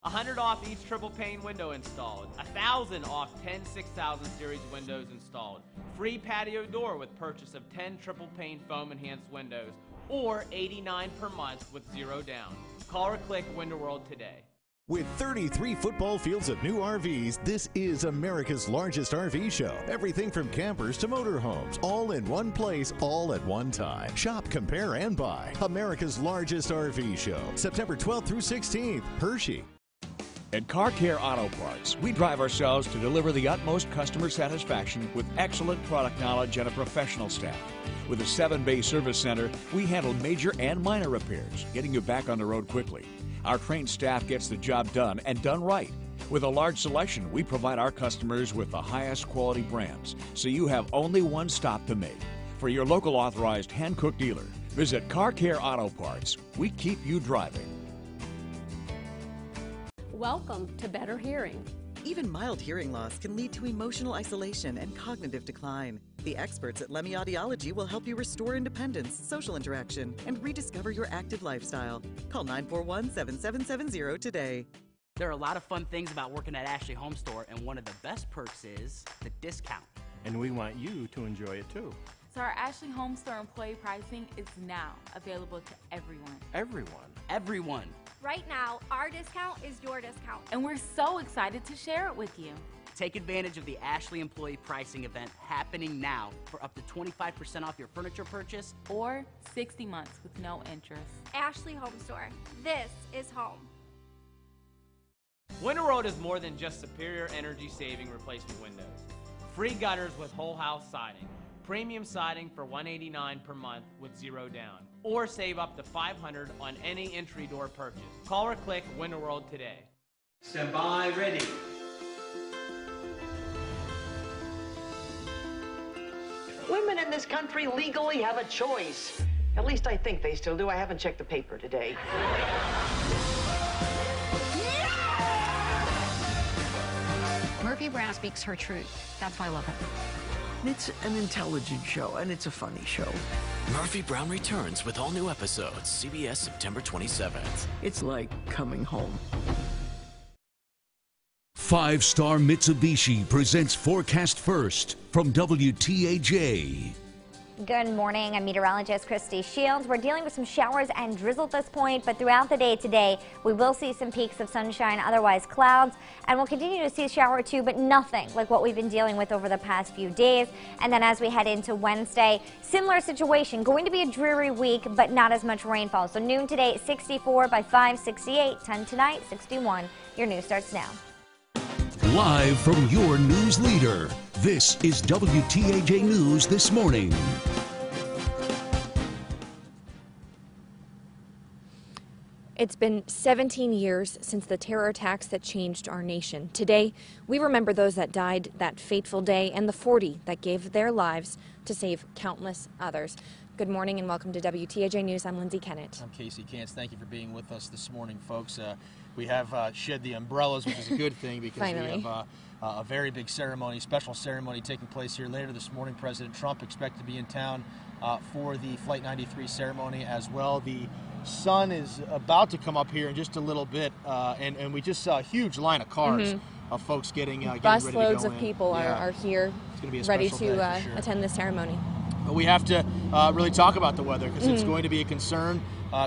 100 off each triple pane window installed. 1,000 off 10 6000 series windows installed. Free patio door with purchase of 10 triple pane foam enhanced windows, or $89 per month with 0 down. Call or click Window World today. With 33 football fields of new RVs, this is America's largest RV show. Everything from campers to motorhomes, all in one place, all at one time. Shop, compare, and buy. America's largest RV show. September 12th through 16th. Hershey. At Car Care Auto Parts, we drive ourselves to deliver the utmost customer satisfaction with excellent product knowledge and a professional staff. With a 7-bay service center, we handle major and minor repairs, getting you back on the road quickly. Our trained staff gets the job done and done right. With a large selection, we provide our customers with the highest quality brands, so you have only one stop to make. For your local authorized hand-cooked dealer, visit Car Care Auto Parts. We keep you driving. Welcome to Better Hearing. Even mild hearing loss can lead to emotional isolation and cognitive decline. The experts at Lemmy Audiology will help you restore independence, social interaction, and rediscover your active lifestyle. Call 941-7770 today. There are a lot of fun things about working at Ashley Home Store, and one of the best perks is the discount. And we want you to enjoy it too. So our Ashley Home Store employee pricing is now available to everyone. Everyone. Everyone. Right now, our discount is your discount. And we're so excited to share it with you. Take advantage of the Ashley employee pricing event happening now for up to 25% off your furniture purchase. Or 60 months with no interest. Ashley Home Store. This is home. Winter Road is more than just superior energy saving replacement windows. Free gutters with whole house siding. Premium siding for $189 per month with 0 down. Or save up to $500 on any entry door purchase. Call or click Winter World today. Stand by, ready. Women in this country legally have a choice. At least I think they still do. I haven't checked the paper today. Murphy Brown speaks her truth. That's why I love him. It's an intelligent show, and it's a funny show. Murphy Brown returns with all new episodes, CBS September 27th. It's like coming home. 5-Star Mitsubishi presents Forecast First from WTAJ. Good morning. I'm meteorologist Christy Shields. We're dealing with some showers and drizzle at this point, but throughout the day today, we will see some peaks of sunshine, otherwise clouds, and we'll continue to see a shower or two, but nothing like what we've been dealing with over the past few days. And then as we head into Wednesday, similar situation. Going to be a dreary week, but not as much rainfall. So noon today, 64, by 5, 68, 10 tonight, 61. Your news starts now. Live from your news leader, this is WTAJ News This Morning. It's been 17 years since the terror attacks that changed our nation. Today, we remember those that died that fateful day and the 40 that gave their lives to save countless others. Good morning and welcome to WTAJ News. I'm Lindsay Kennett. I'm Casey Kantz. Thank you for being with us this morning, folks. We have shed the umbrellas, which is a good thing because Finally. we have a very big ceremony, special ceremony taking place here later this morning. President Trump expected to be in town for the Flight 93 ceremony as well. The sun is about to come up here in just a little bit, and we just saw a huge line of cars of folks getting ready to go in. Busloads of people are here ready to attend the ceremony. But we have to really talk about the weather because it's going to be a concern.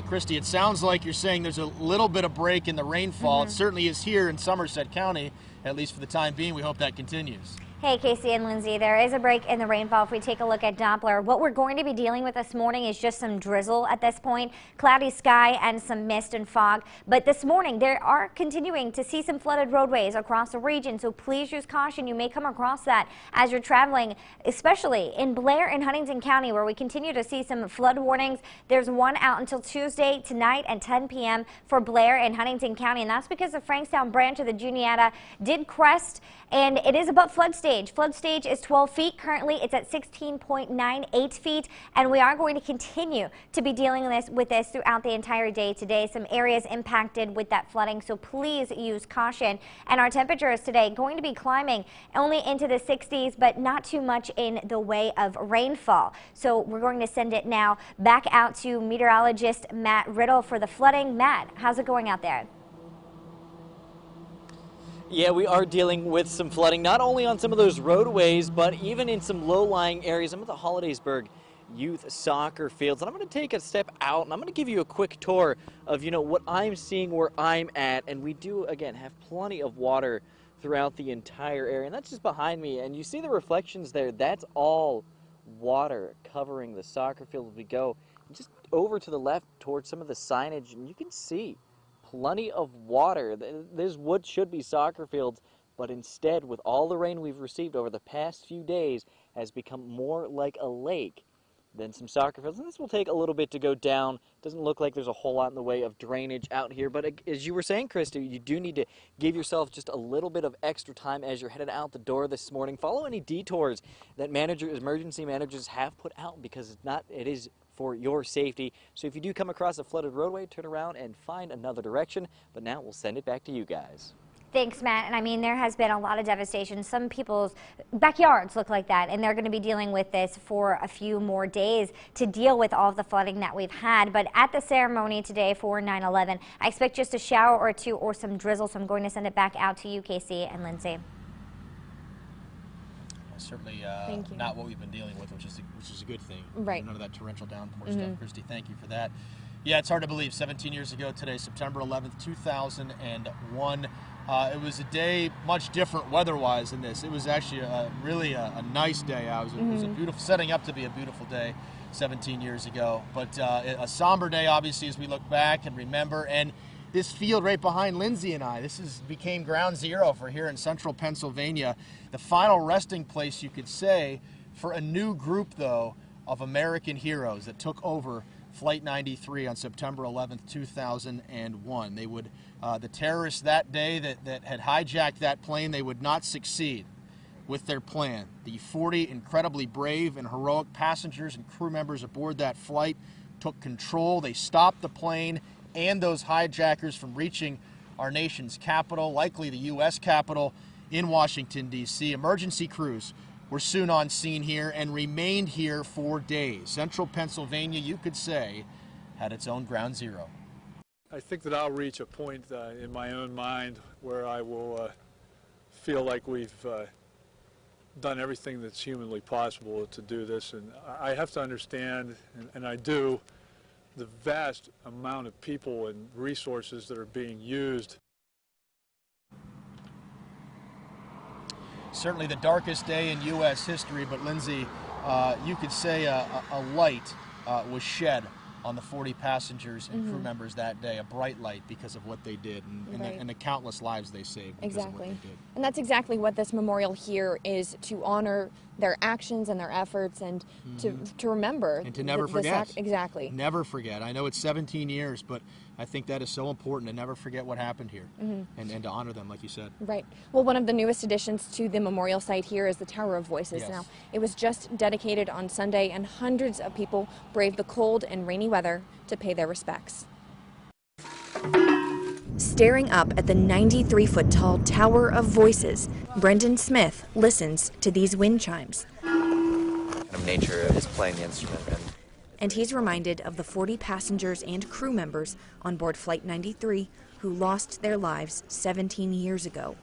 Christy, it sounds like you're saying there's a little bit of break in the rainfall. It certainly is here in Somerset County, at least for the time being. We hope that continues. Hey, Casey and Lindsay, there is a break in the rainfall. If we take a look at Doppler, what we're going to be dealing with this morning is just some drizzle at this point, cloudy sky and some mist and fog. But this morning, they are continuing to see some flooded roadways across the region, so please use caution. You may come across that as you're traveling, especially in Blair and Huntington County, where we continue to see some flood warnings. There's one out until Tuesday tonight at 10 p.m. for Blair and Huntington County, and that's because the Frankstown branch of the Juniata did crest, and it is above flood stage. Flood stage is 12 feet. Currently, it's at 16.98 feet, and we are going to continue to be dealing with this throughout the entire day today. Some areas impacted with that flooding, so please use caution. And our temperatures today going to be climbing only into the 60s, but not too much in the way of rainfall. So we're going to send it now back out to meteorologist Matt Riddle for the flooding. Matt, how's it going out there? Yeah, we are dealing with some flooding, not only on some of those roadways, but even in some low-lying areas. I'm at the Hollidaysburg Youth Soccer Fields, and I'm going to take a step out, and I'm going to give you a quick tour of, what I'm seeing where I'm at. And we do, again, have plenty of water throughout the entire area, and that's just behind me. And you see the reflections there. That's all water covering the soccer field as we go. Just over to the left towards some of the signage, and you can see plenty of water. There's what should be soccer fields, but instead, with all the rain we've received over the past few days, has become more like a lake then some soccer fields. And this will take a little bit to go down. Doesn't look like there's a whole lot in the way of drainage out here. But as you were saying, Christy, you do need to give yourself just a little bit of extra time as you're headed out the door this morning. Follow any detours that emergency managers have put out, because it is for your safety. So if you do come across a flooded roadway, turn around and find another direction. But now we'll send it back to you guys. Thanks, Matt. And I mean, there has been a lot of devastation. Some people's backyards look like that, and they're going to be dealing with this for a few more days to deal with all of the flooding that we've had. But at the ceremony today for 9/11, I expect just a shower or two or some drizzle. So I'm going to send it back out to you, Casey and Lindsay. Certainly not what we've been dealing with, which is a good thing. Right. None of that torrential downpour stuff. Christy, thank you for that. Yeah, it's hard to believe. 17 years ago today, September 11th, 2001. It was a day much different weather-wise than this. It was actually really a nice day. It was a beautiful, setting up to be a beautiful day 17 years ago. But a somber day, obviously, as we look back and remember. And this field right behind Lindsay and I, became ground zero for here in central Pennsylvania. The final resting place, you could say, for a new group, though, of American heroes that took over Flight 93 on September 11th, 2001. They would, the terrorists that day that had hijacked that plane, they would not succeed with their plan. The 40 incredibly brave and heroic passengers and crew members aboard that flight took control. They stopped the plane and those hijackers from reaching our nation's capital, likely the U.S. Capitol in Washington, D.C. Emergency crews were soon on scene here and remained here for days. Central Pennsylvania, you could say, had its own ground zero. I think that I'll reach a point in my own mind where I will feel like we've done everything that's humanly possible to do this. And I have to understand, and I do, the vast amount of people and resources that are being used. Certainly the darkest day in U.S. history, but Lindsay, you could say a light was shed on the 40 passengers and crew members that day, a bright light because of what they did and the countless lives they saved because of what they did. And that's exactly what this memorial here is, to honor their actions and their efforts, and to remember. And to never forget. Exactly. Never forget. I know it's 17 years, but I think that is so important to never forget what happened here and to honor them, like you said. Right. Well, one of the newest additions to the memorial site here is the Tower of Voices. Yes. Now, it was just dedicated on Sunday, and hundreds of people braved the cold and rainy weather to pay their respects. Staring up at the 93-foot-tall Tower of Voices, Brendan Smith listens to these wind chimes. Nature is playing the instrument. And he's reminded of the 40 passengers and crew members on board Flight 93 who lost their lives 17 years ago.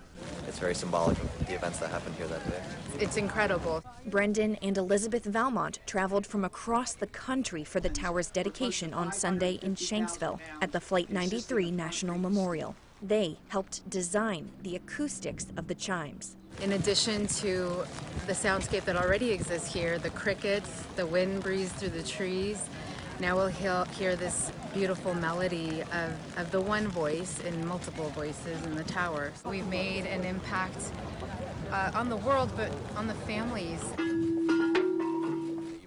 It's very symbolic of the events that happened here that day. It's incredible. Brendan and Elizabeth Valmont traveled from across the country for the tower's dedication on Sunday in Shanksville at the Flight 93 National Memorial. They helped design the acoustics of the chimes. In addition to the soundscape that already exists here, the crickets, the wind breeze through the trees, now we'll hear this beautiful melody of the one voice in multiple voices in the tower. We've made an impact on the world, but on the families.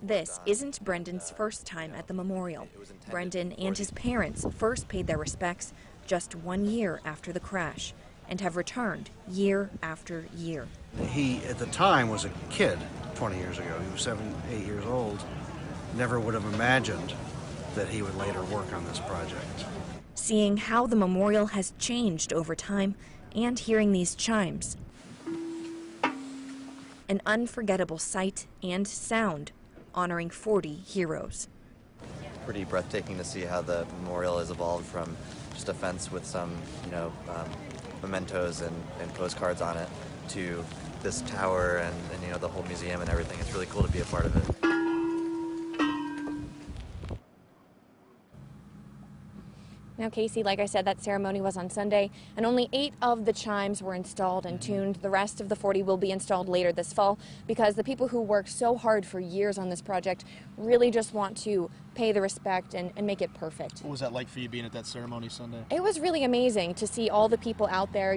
This isn't Brendan's first time at the memorial. Brendan and his parents first paid their respects just 1 year after the crash, and have returned year after year. He, at the time, was a kid 20 years ago. He was 7, 8 years old. Never would have imagined that he would later work on this project. Seeing how the memorial has changed over time and hearing these chimes. An unforgettable sight and sound honoring 40 heroes. Pretty breathtaking to see how the memorial has evolved from just a fence with some, mementos and postcards on it to this tower and the whole museum and everything. It's really cool to be a part of it. Now, Casey, like I said, that ceremony was on Sunday, and only 8 of the chimes were installed and tuned. The rest of the 40 will be installed later this fall, because the people who worked so hard for years on this project really just want to pay the respect and make it perfect. What was that like for you being at that ceremony Sunday? It was really amazing to see all the people out there,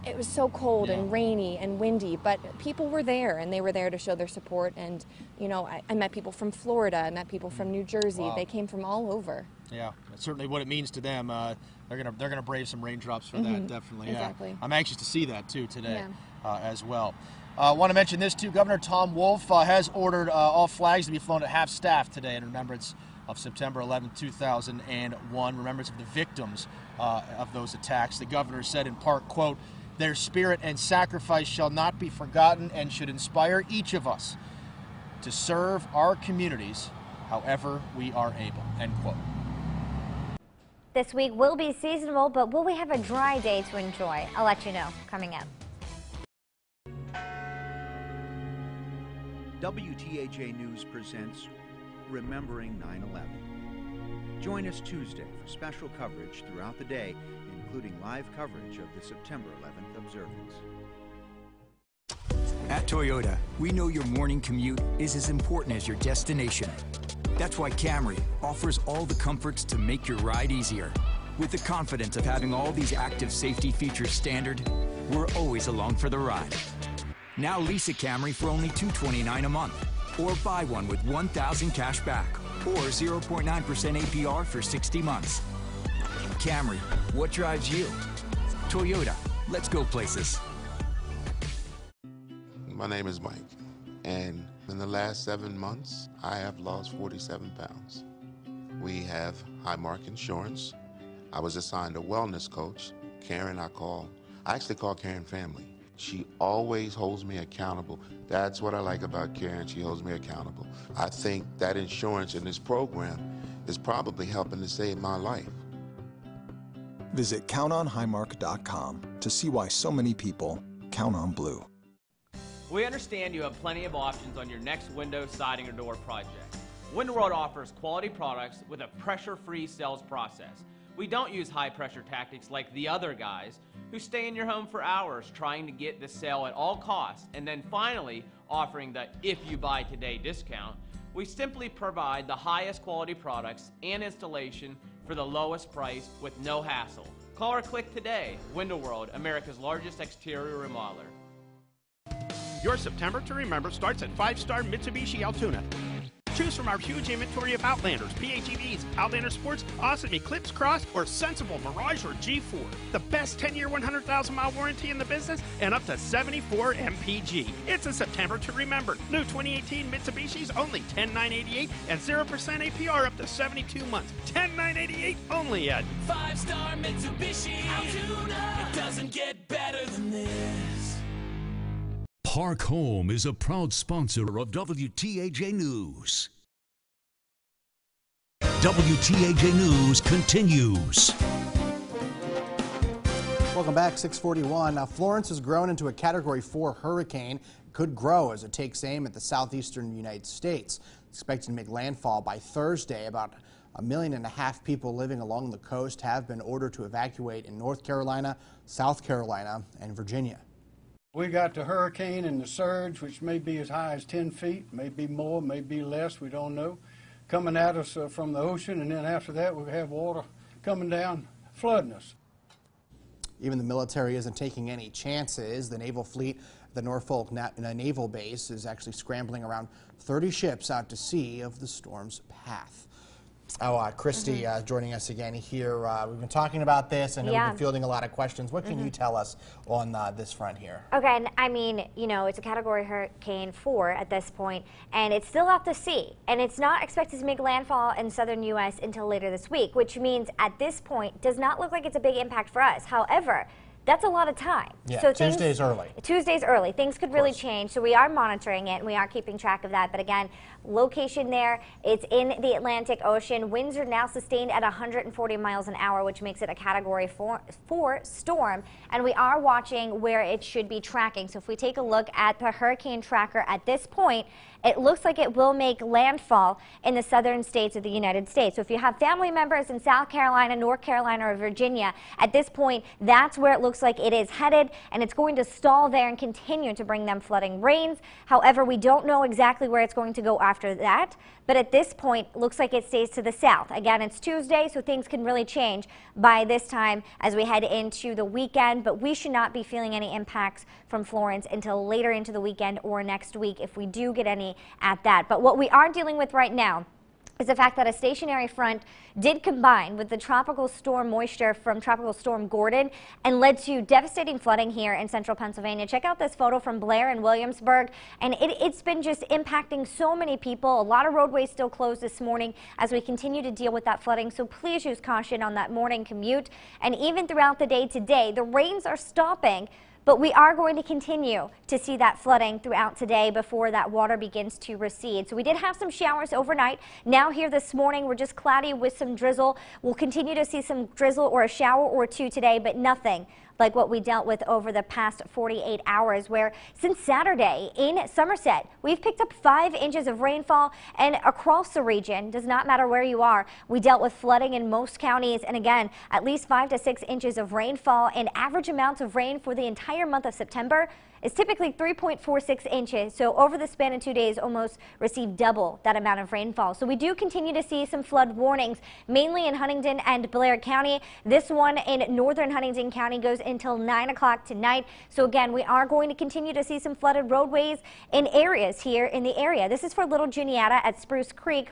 It was so cold and rainy and windy, but people were there, and they were there to show their support. And, you know, I met people from Florida, I met people from New Jersey. Wow. They came from all over. Yeah, that's certainly what it means to them. They're gonna brave some raindrops for that, definitely. Exactly. Yeah. I'm anxious to see that too today, as well. Want to mention this too. Governor Tom Wolf has ordered all flags to be flown at half staff today in remembrance of September 11, 2001, remembrance of the victims of those attacks. The governor said in part, quote, "Their spirit and sacrifice shall not be forgotten and should inspire each of us to serve our communities however we are able," end quote. This week will be seasonal, but will we have a dry day to enjoy? I'll let you know coming up. WTAJ News presents Remembering 9/11. Join us Tuesday for special coverage throughout the day, including live coverage of the September 11th observance. At Toyota, we know your morning commute is as important as your destination. That's why Camry offers all the comforts to make your ride easier. With the confidence of having all these active safety features standard, we're always along for the ride. Now lease a Camry for only $229 a month, or buy one with $1,000 cash back, or 0.9% APR for 60 months. Camry, what drives you? Toyota, let's go places. My name is Mike, and in the last 7 months, I have lost 47 pounds. We have Highmark Insurance. I was assigned a wellness coach. Karen, I actually call Karen family. She always holds me accountable. That's what I like about Karen. She holds me accountable. I think that insurance in this program is probably helping to save my life. Visit countonhighmark.com to see why so many people count on Blue. We understand you have plenty of options on your next window, siding, or door project. Window World offers quality products with a pressure-free sales process. We don't use high-pressure tactics like the other guys who stay in your home for hours trying to get the sale at all costs and then finally offering the "if you buy today" discount. We simply provide the highest quality products and installation for the lowest price with no hassle. Call or click today. Window World, America's largest exterior remodeler. Your September to remember starts at 5-star Mitsubishi Altoona. Choose from our huge inventory of Outlanders, PHEVs, Outlander Sports, Awesome Eclipse Cross, or Sensible Mirage or G4. The best 10-year, 100,000-mile warranty in the business and up to 74 MPG. It's a September to remember. New 2018 Mitsubishis only $10,988 and 0% APR up to 72 months. $10,988 only at 5-star Mitsubishi Altoona. It doesn't get better than this. Park Home is a proud sponsor of WTAJ News. WTAJ News continues. Welcome back, 641. Now, Florence has grown into a Category 4 hurricane. It could grow as it takes aim at the southeastern United States. It's expected to make landfall by Thursday. About 1.5 million people living along the coast have been ordered to evacuate in North Carolina, South Carolina, and Virginia. We got the hurricane and the surge, which may be as high as 10 feet, may be more, may be less, we don't know, coming at us from the ocean, and then after that we have water coming down, flooding us. Even the military isn't taking any chances. The naval fleet, the Norfolk Naval Base, is actually scrambling around 30 ships out to sea of the storm's path. Oh, Christy joining us again here. We've been talking about this. I know we've been fielding a lot of questions. What can you tell us on this front here? Okay, and I mean, you know, it's a Category Hurricane 4 at this point, and it's still out to sea, and it's not expected to make landfall in southern U.S. until later this week, which means at this point does not look like it's a big impact for us. However, that's a lot of time. Yeah, so Tuesday's early. Tuesday's early. Things could really change, so we are monitoring it, and we are keeping track of that. But again, location there, it's in the Atlantic Ocean. Winds are now sustained at 140 miles an hour, which makes it a Category 4 storm, and we are watching where it should be tracking. So if we take a look at the hurricane tracker at this point, it looks like it will make landfall in the southern states of the United States. So if you have family members in South Carolina, North Carolina, or Virginia, at this point, that's where it looks looks like it is headed, and it's going to stall there and continue to bring them flooding rains. However, we don't know exactly where it's going to go after that, but at this point, looks like it stays to the south. Again, it's Tuesday, so things can really change by this time as we head into the weekend, but we should not be feeling any impacts from Florence until later into the weekend or next week if we do get any at that. But what we are dealing with right now is the fact that a stationary front did combine with the tropical storm moisture from Tropical Storm Gordon and led to devastating flooding here in central Pennsylvania. Check out this photo from Blair and Williamsburg, and it's been just impacting so many people. A lot of roadways still closed this morning as we continue to deal with that flooding, so please use caution on that morning commute. And even throughout the day today, the rains are stopping, but we are going to continue to see that flooding throughout today before that water begins to recede. So we did have some showers overnight. Now here this morning, we're just cloudy with some drizzle. We'll continue to see some drizzle or a shower or two today, but nothing like what we dealt with over the past 48 hours, where since Saturday in Somerset, we've picked up 5 inches of rainfall, and across the region, does not matter where you are, we dealt with flooding in most counties, and again, at least 5 to 6 inches of rainfall. And average amounts of rain for the entire month of September is typically 3.46 inches. So over the span of 2 days, almost received double that amount of rainfall. So we do continue to see some flood warnings, mainly in Huntingdon and Blair County. This one in northern Huntingdon County goes until 9 o'clock tonight. So again, we are going to continue to see some flooded roadways in areas here in the area. This is for Little Juniata at Spruce Creek.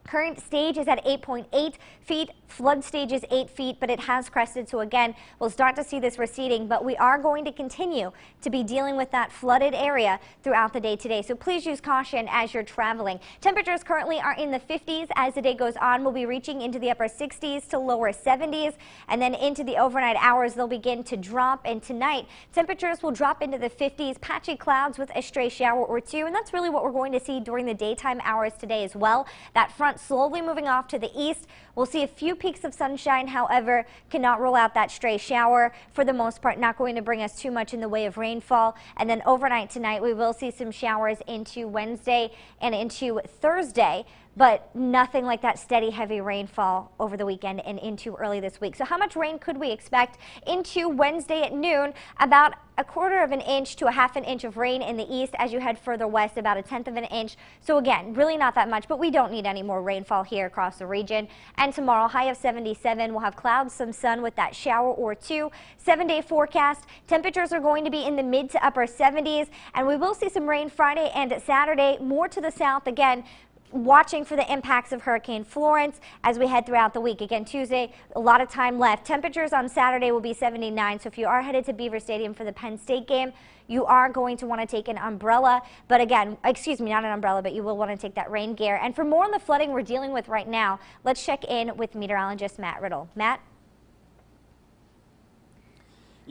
Current stage is at 8.8 feet. Flood stage is 8 feet, but it has crested. So again, we'll start to see this receding, but we are going to continue to be dealing with that flooded area throughout the day today. So please use caution as you're traveling. Temperatures currently are in the 50s. As the day goes on, we'll be reaching into the upper 60s to lower 70s, and then into the overnight hours, they'll begin to drop. And tonight, temperatures will drop into the 50s, patchy clouds with a stray shower or two, and that's really what we're going to see during the daytime hours today as well. That front slowly moving off to the east. We'll see a few peaks of sunshine, however, cannot rule out that stray shower. For the most part, not going to bring us too much in the way of rainfall. And then overnight tonight, we will see some showers into Wednesday and into Thursday, but nothing like that steady, heavy rainfall over the weekend and into early this week. So how much rain could we expect into Wednesday at noon? About 1/4 of an inch to 1/2 an inch of rain in the east. As you head further west, about 1/10 of an inch. So again, really not that much, but we don't need any more rainfall here across the region. And tomorrow, high of 77. We'll have clouds, some sun with that shower or two. 7-day forecast. Temperatures are going to be in the mid to upper 70s, and we will see some rain Friday and Saturday, more to the south again. Watching for the impacts of Hurricane Florence as we head throughout the week. Again, Tuesday, a lot of time left. Temperatures on Saturday will be 79. So if you are headed to Beaver Stadium for the Penn State game, you are going to want to take an umbrella. But again, excuse me, not an umbrella, but you will want to take that rain gear. And for more on the flooding we're dealing with right now, let's check in with meteorologist Matt Riddle. Matt?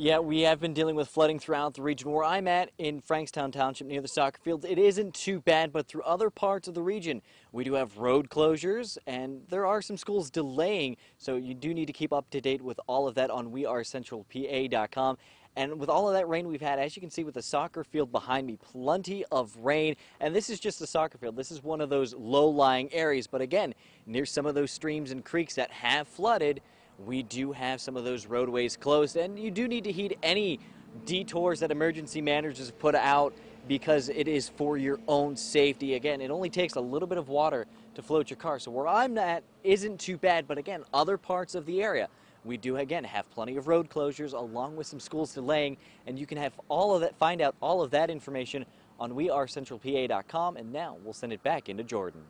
Yeah, we have been dealing with flooding throughout the region. Where I'm at in Frankstown Township near the soccer fields, it isn't too bad, but through other parts of the region, we do have road closures, and there are some schools delaying, so you do need to keep up to date with all of that on wearecentralpa.com. And with all of that rain we've had, as you can see with the soccer field behind me, plenty of rain. And this is just the soccer field. This is one of those low-lying areas, but again, near some of those streams and creeks that have flooded, we do have some of those roadways closed, and you do need to heed any detours that emergency managers have put out because it is for your own safety. Again, it only takes a little bit of water to float your car. So where I'm at isn't too bad, but again, other parts of the area, we do again have plenty of road closures along with some schools delaying, and you can have all of that, find out all of that information on wearecentralpa.com. And now we'll send it back into Jordan.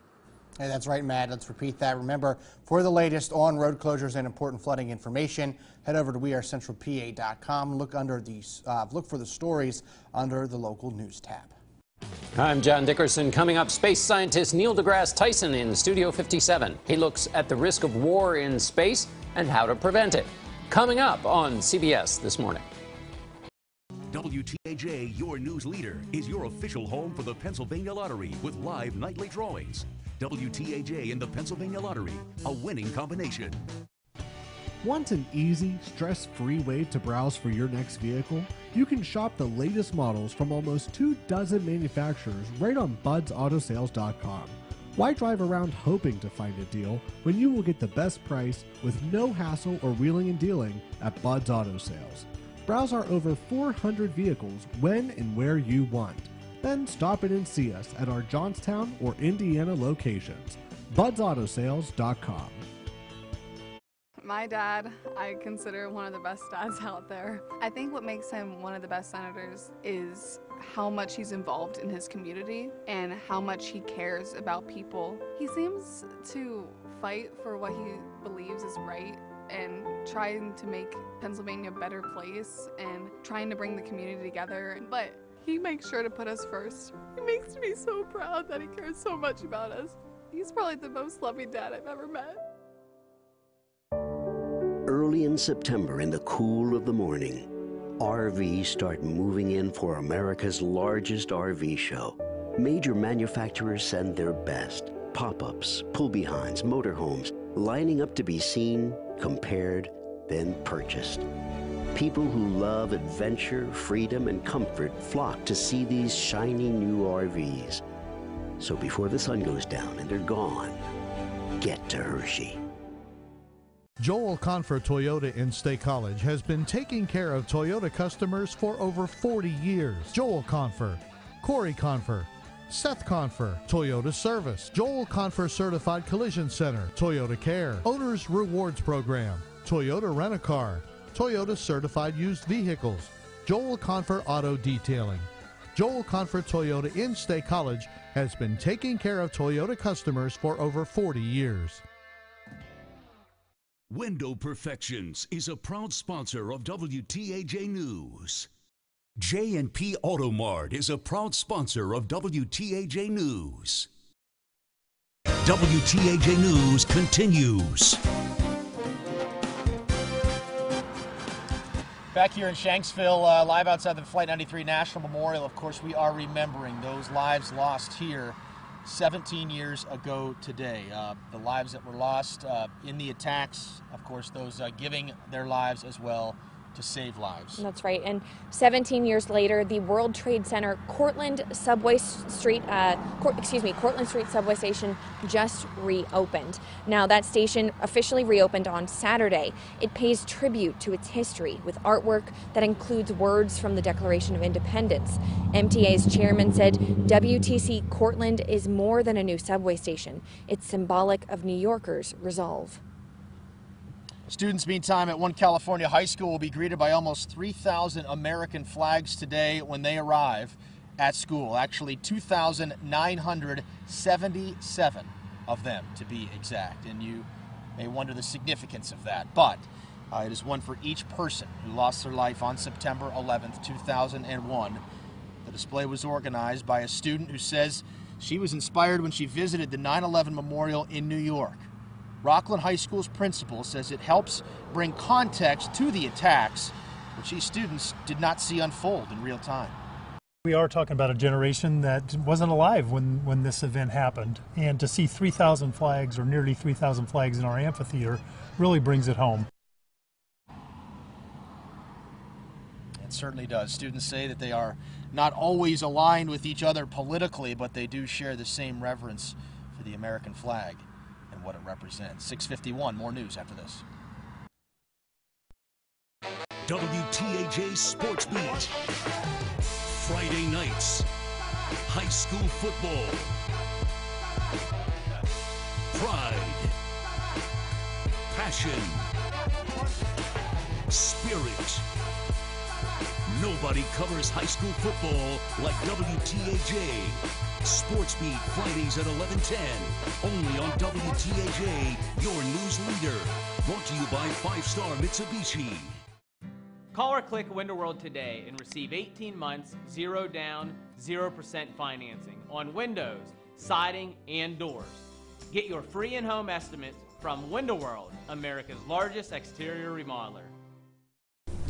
Hey, that's right, Matt. Let's repeat that. Remember, for the latest on road closures and important flooding information, head over to wearecentralpa.com. Look for the stories under the local news tab. I'm John Dickerson. Coming up, space scientist Neil deGrasse Tyson in Studio 57. He looks at the risk of war in space and how to prevent it. Coming up on CBS This Morning. WTAJ, your news leader, is your official home for the Pennsylvania Lottery with live nightly drawings. WTAJ and the Pennsylvania Lottery, a winning combination. Want an easy, stress-free way to browse for your next vehicle? You can shop the latest models from almost 24 manufacturers right on budsautosales.com. Why drive around hoping to find a deal when you will get the best price with no hassle or wheeling and dealing at Bud's Auto Sales? Browse our over 400 vehicles when and where you want. Then stop in and see us at our Johnstown or Indiana locations. BudsAutoSales.com. My dad, I consider one of the best dads out there. I think what makes him one of the best senators is how much he's involved in his community and how much he cares about people. He seems to fight for what he believes is right and trying to make Pennsylvania a better place and trying to bring the community together. But he makes sure to put us first. He makes me so proud that he cares so much about us. He's probably the most loving dad I've ever met. Early in September, in the cool of the morning, RVs start moving in for America's largest RV show. Major manufacturers send their best. Pop-ups, pull-behinds, motorhomes, lining up to be seen, compared, then purchased. People who love adventure, freedom, and comfort flock to see these shiny new RVs. So before the sun goes down and they're gone, get to Hershey. Joel Confer Toyota in State College has been taking care of Toyota customers for over 40 years. Joel Confer, Corey Confer, Seth Confer, Toyota Service, Joel Confer Certified Collision Center, Toyota Care, Owners Rewards Program, Toyota Rent-A-Car, Toyota Certified Used Vehicles, Joel Confer Auto Detailing. Joel Confer Toyota in State College has been taking care of Toyota customers for over 40 years. Window Perfections is a proud sponsor of WTAJ News. J&P Auto Mart is a proud sponsor of WTAJ News. WTAJ News continues. Back here in Shanksville, live outside the Flight 93 National Memorial, of course, we are remembering those lives lost here 17 years ago today. The lives that were lost in the attacks, of course, those giving their lives as well to save lives. That's right. And 17 years later, the World Trade Center Cortlandt Street subway station just reopened. Now, that station officially reopened on Saturday. It pays tribute to its history with artwork that includes words from the Declaration of Independence. MTA's chairman said WTC Cortlandt is more than a new subway station. It's symbolic of New Yorkers' resolve. Students, meantime, at one California high school will be greeted by almost 3,000 American flags today when they arrive at school. Actually, 2,977 of them, to be exact. And you may wonder the significance of that. But it is one for each person who lost their life on September 11th, 2001. The display was organized by a student who says she was inspired when she visited the 9/11 memorial in New York. Rockland High School's principal says it helps bring context to the attacks, which these students did not see unfold in real time. We are talking about a generation that wasn't alive when this event happened, and to see 3,000 flags, or nearly 3,000 flags in our amphitheater, really brings it home. It certainly does. Students say that they are not always aligned with each other politically, but they do share the same reverence for the American flag and what it represents. 6:51, more news after this. WTAJ Sports Beat. Friday nights. High school football. Pride. Passion. Spirit. Nobody covers high school football like WTAJ. Sports Beat Fridays at 11:10. Only on WTAJ, your news leader. Brought to you by 5-Star Mitsubishi. Call or click Window World today and receive 18 months, 0 down, 0% financing on windows, siding, and doors. Get your free in-home estimates from Window World, America's largest exterior remodeler.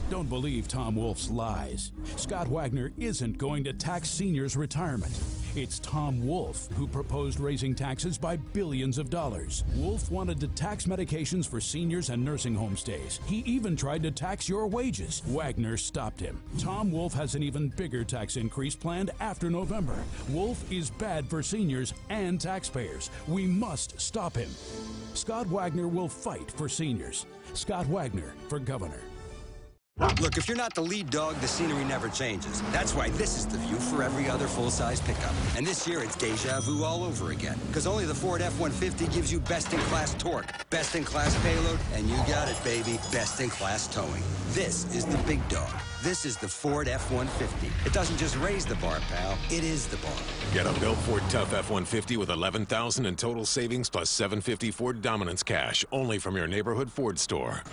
Don't believe Tom Wolf's lies. Scott Wagner isn't going to tax seniors' retirement. It's Tom Wolf who proposed raising taxes by billions of dollars. Wolf wanted to tax medications for seniors and nursing home stays. He even tried to tax your wages. Wagner stopped him. Tom Wolf has an even bigger tax increase planned after November. Wolf is bad for seniors and taxpayers. We must stop him. Scott Wagner will fight for seniors. Scott Wagner for governor. Look, if you're not the lead dog, the scenery never changes. That's why this is the view for every other full-size pickup. And this year, it's deja vu all over again. Because only the Ford F-150 gives you best-in-class torque, best-in-class payload, and you got it, baby, best-in-class towing. This is the big dog. This is the Ford F-150. It doesn't just raise the bar, pal. It is the bar. Get a built Ford Tough F-150 with $11,000 in total savings plus $750 Ford Dominance cash. Only from your neighborhood Ford store.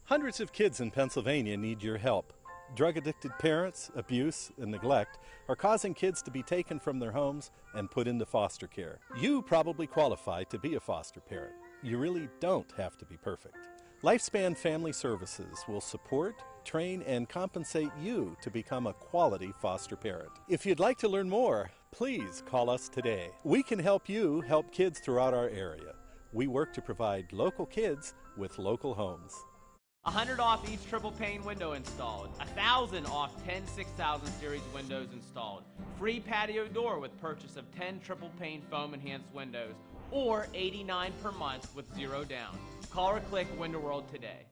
Hundreds of kids in Pennsylvania need your help. Drug-addicted parents, abuse, and neglect are causing kids to be taken from their homes and put into foster care. You probably qualify to be a foster parent. You really don't have to be perfect. Lifespan Family Services will support, train, and compensate you to become a quality foster parent. If you'd like to learn more, please call us today. We can help you help kids throughout our area. We work to provide local kids with local homes. 100 off each triple pane window installed. 1,000 off 10 6000 series windows installed. Free patio door with purchase of 10 triple pane foam enhanced windows, or $89 per month with 0 down. Call or click Window World today.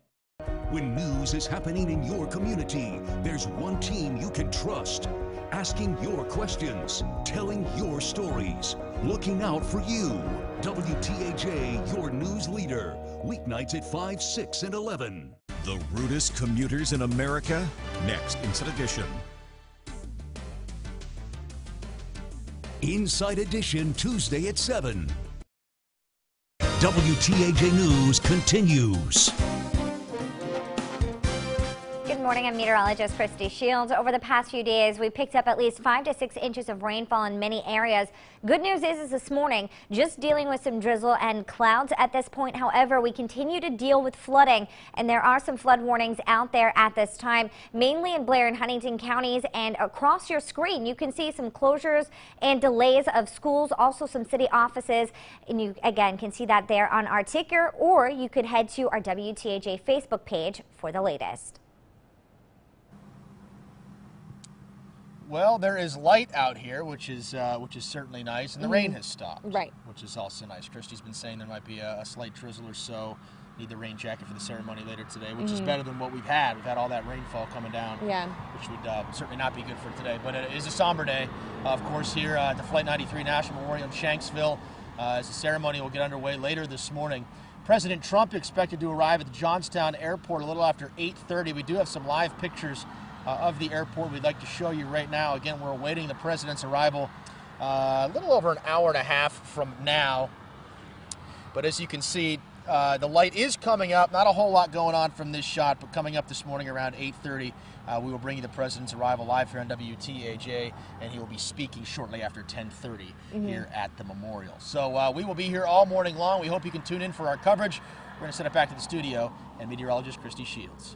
When news is happening in your community, there's one team you can trust. Asking your questions, telling your stories, looking out for you. WTAJ, your news leader. Weeknights at 5, 6, and 11. The rudest commuters in America, next Inside Edition. Inside Edition, Tuesday at 7. WTAJ News continues. Good morning, I'm meteorologist Christy Shields. Over the past few days, we picked up at least 5 to 6 inches of rainfall in many areas. Good news is this morning, just dealing with some drizzle and clouds at this point. However, we continue to deal with flooding, and there are some flood warnings out there at this time, mainly in Blair and Huntington counties. And across your screen, you can see some closures and delays of schools, also some city offices. And you, again, can see that there on our ticker, or you could head to our WTAJ Facebook page for the latest. Well, there is light out here, which is certainly nice, and the rain has stopped. Right. Which is also nice. Christy's been saying there might be a slight drizzle or so. Need the rain jacket for the ceremony later today, which is better than what we've had. We've had all that rainfall coming down, which would certainly not be good for today. But it is a somber day, of course, here at the Flight 93 National Memorial in Shanksville, as the ceremony will get underway later this morning. President Trump expected to arrive at the Johnstown Airport a little after 8:30. We do have some live pictures of the airport we'd like to show you right now. Again, we're awaiting the president's arrival a little over an hour and a half from now. But as you can see, the light is coming up. Not a whole lot going on from this shot, but coming up this morning around 8:30, we will bring you the president's arrival live here on WTAJ, and he will be speaking shortly after 10:30 here at the memorial. So we will be here all morning long. We hope you can tune in for our coverage. We're going to send it back to the studio, and meteorologist Christy Shields.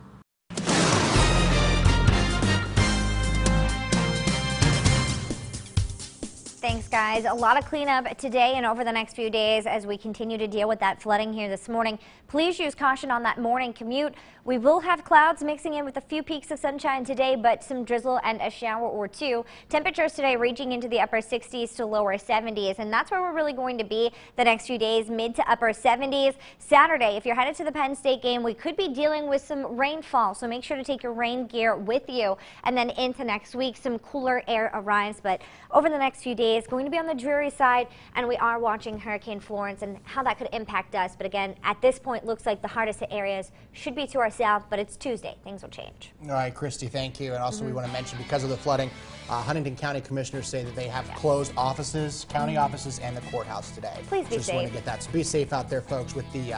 Thanks, guys. A lot of cleanup today and over the next few days as we continue to deal with that flooding here this morning. Please use caution on that morning commute. We will have clouds mixing in with a few peaks of sunshine today, but some drizzle and a shower or two. Temperatures today reaching into the upper 60s to lower 70s, and that's where we're really going to be the next few days, mid to upper 70s. Saturday, if you're headed to the Penn State game, we could be dealing with some rainfall, so make sure to take your rain gear with you. And then into next week, some cooler air arrives, but over the next few days, going to be on the dreary side, and we are watching Hurricane Florence and how that could impact us. But again, at this point, looks like the hardest hit areas should be to our south, but it's Tuesday. Things will change. All right, Christy, thank you. And also we want to mention, because of the flooding, Huntington County commissioners say that they have closed offices, county offices, and the courthouse today. Please be Just safe. want to get that. So be safe out there, folks, with the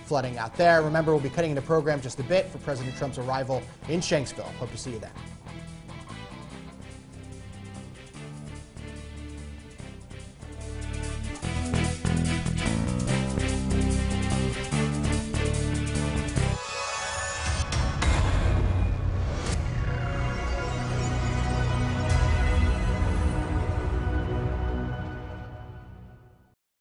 flooding out there. Remember, we'll be cutting into program just a bit for President Trump's arrival in Shanksville. Hope to see you then.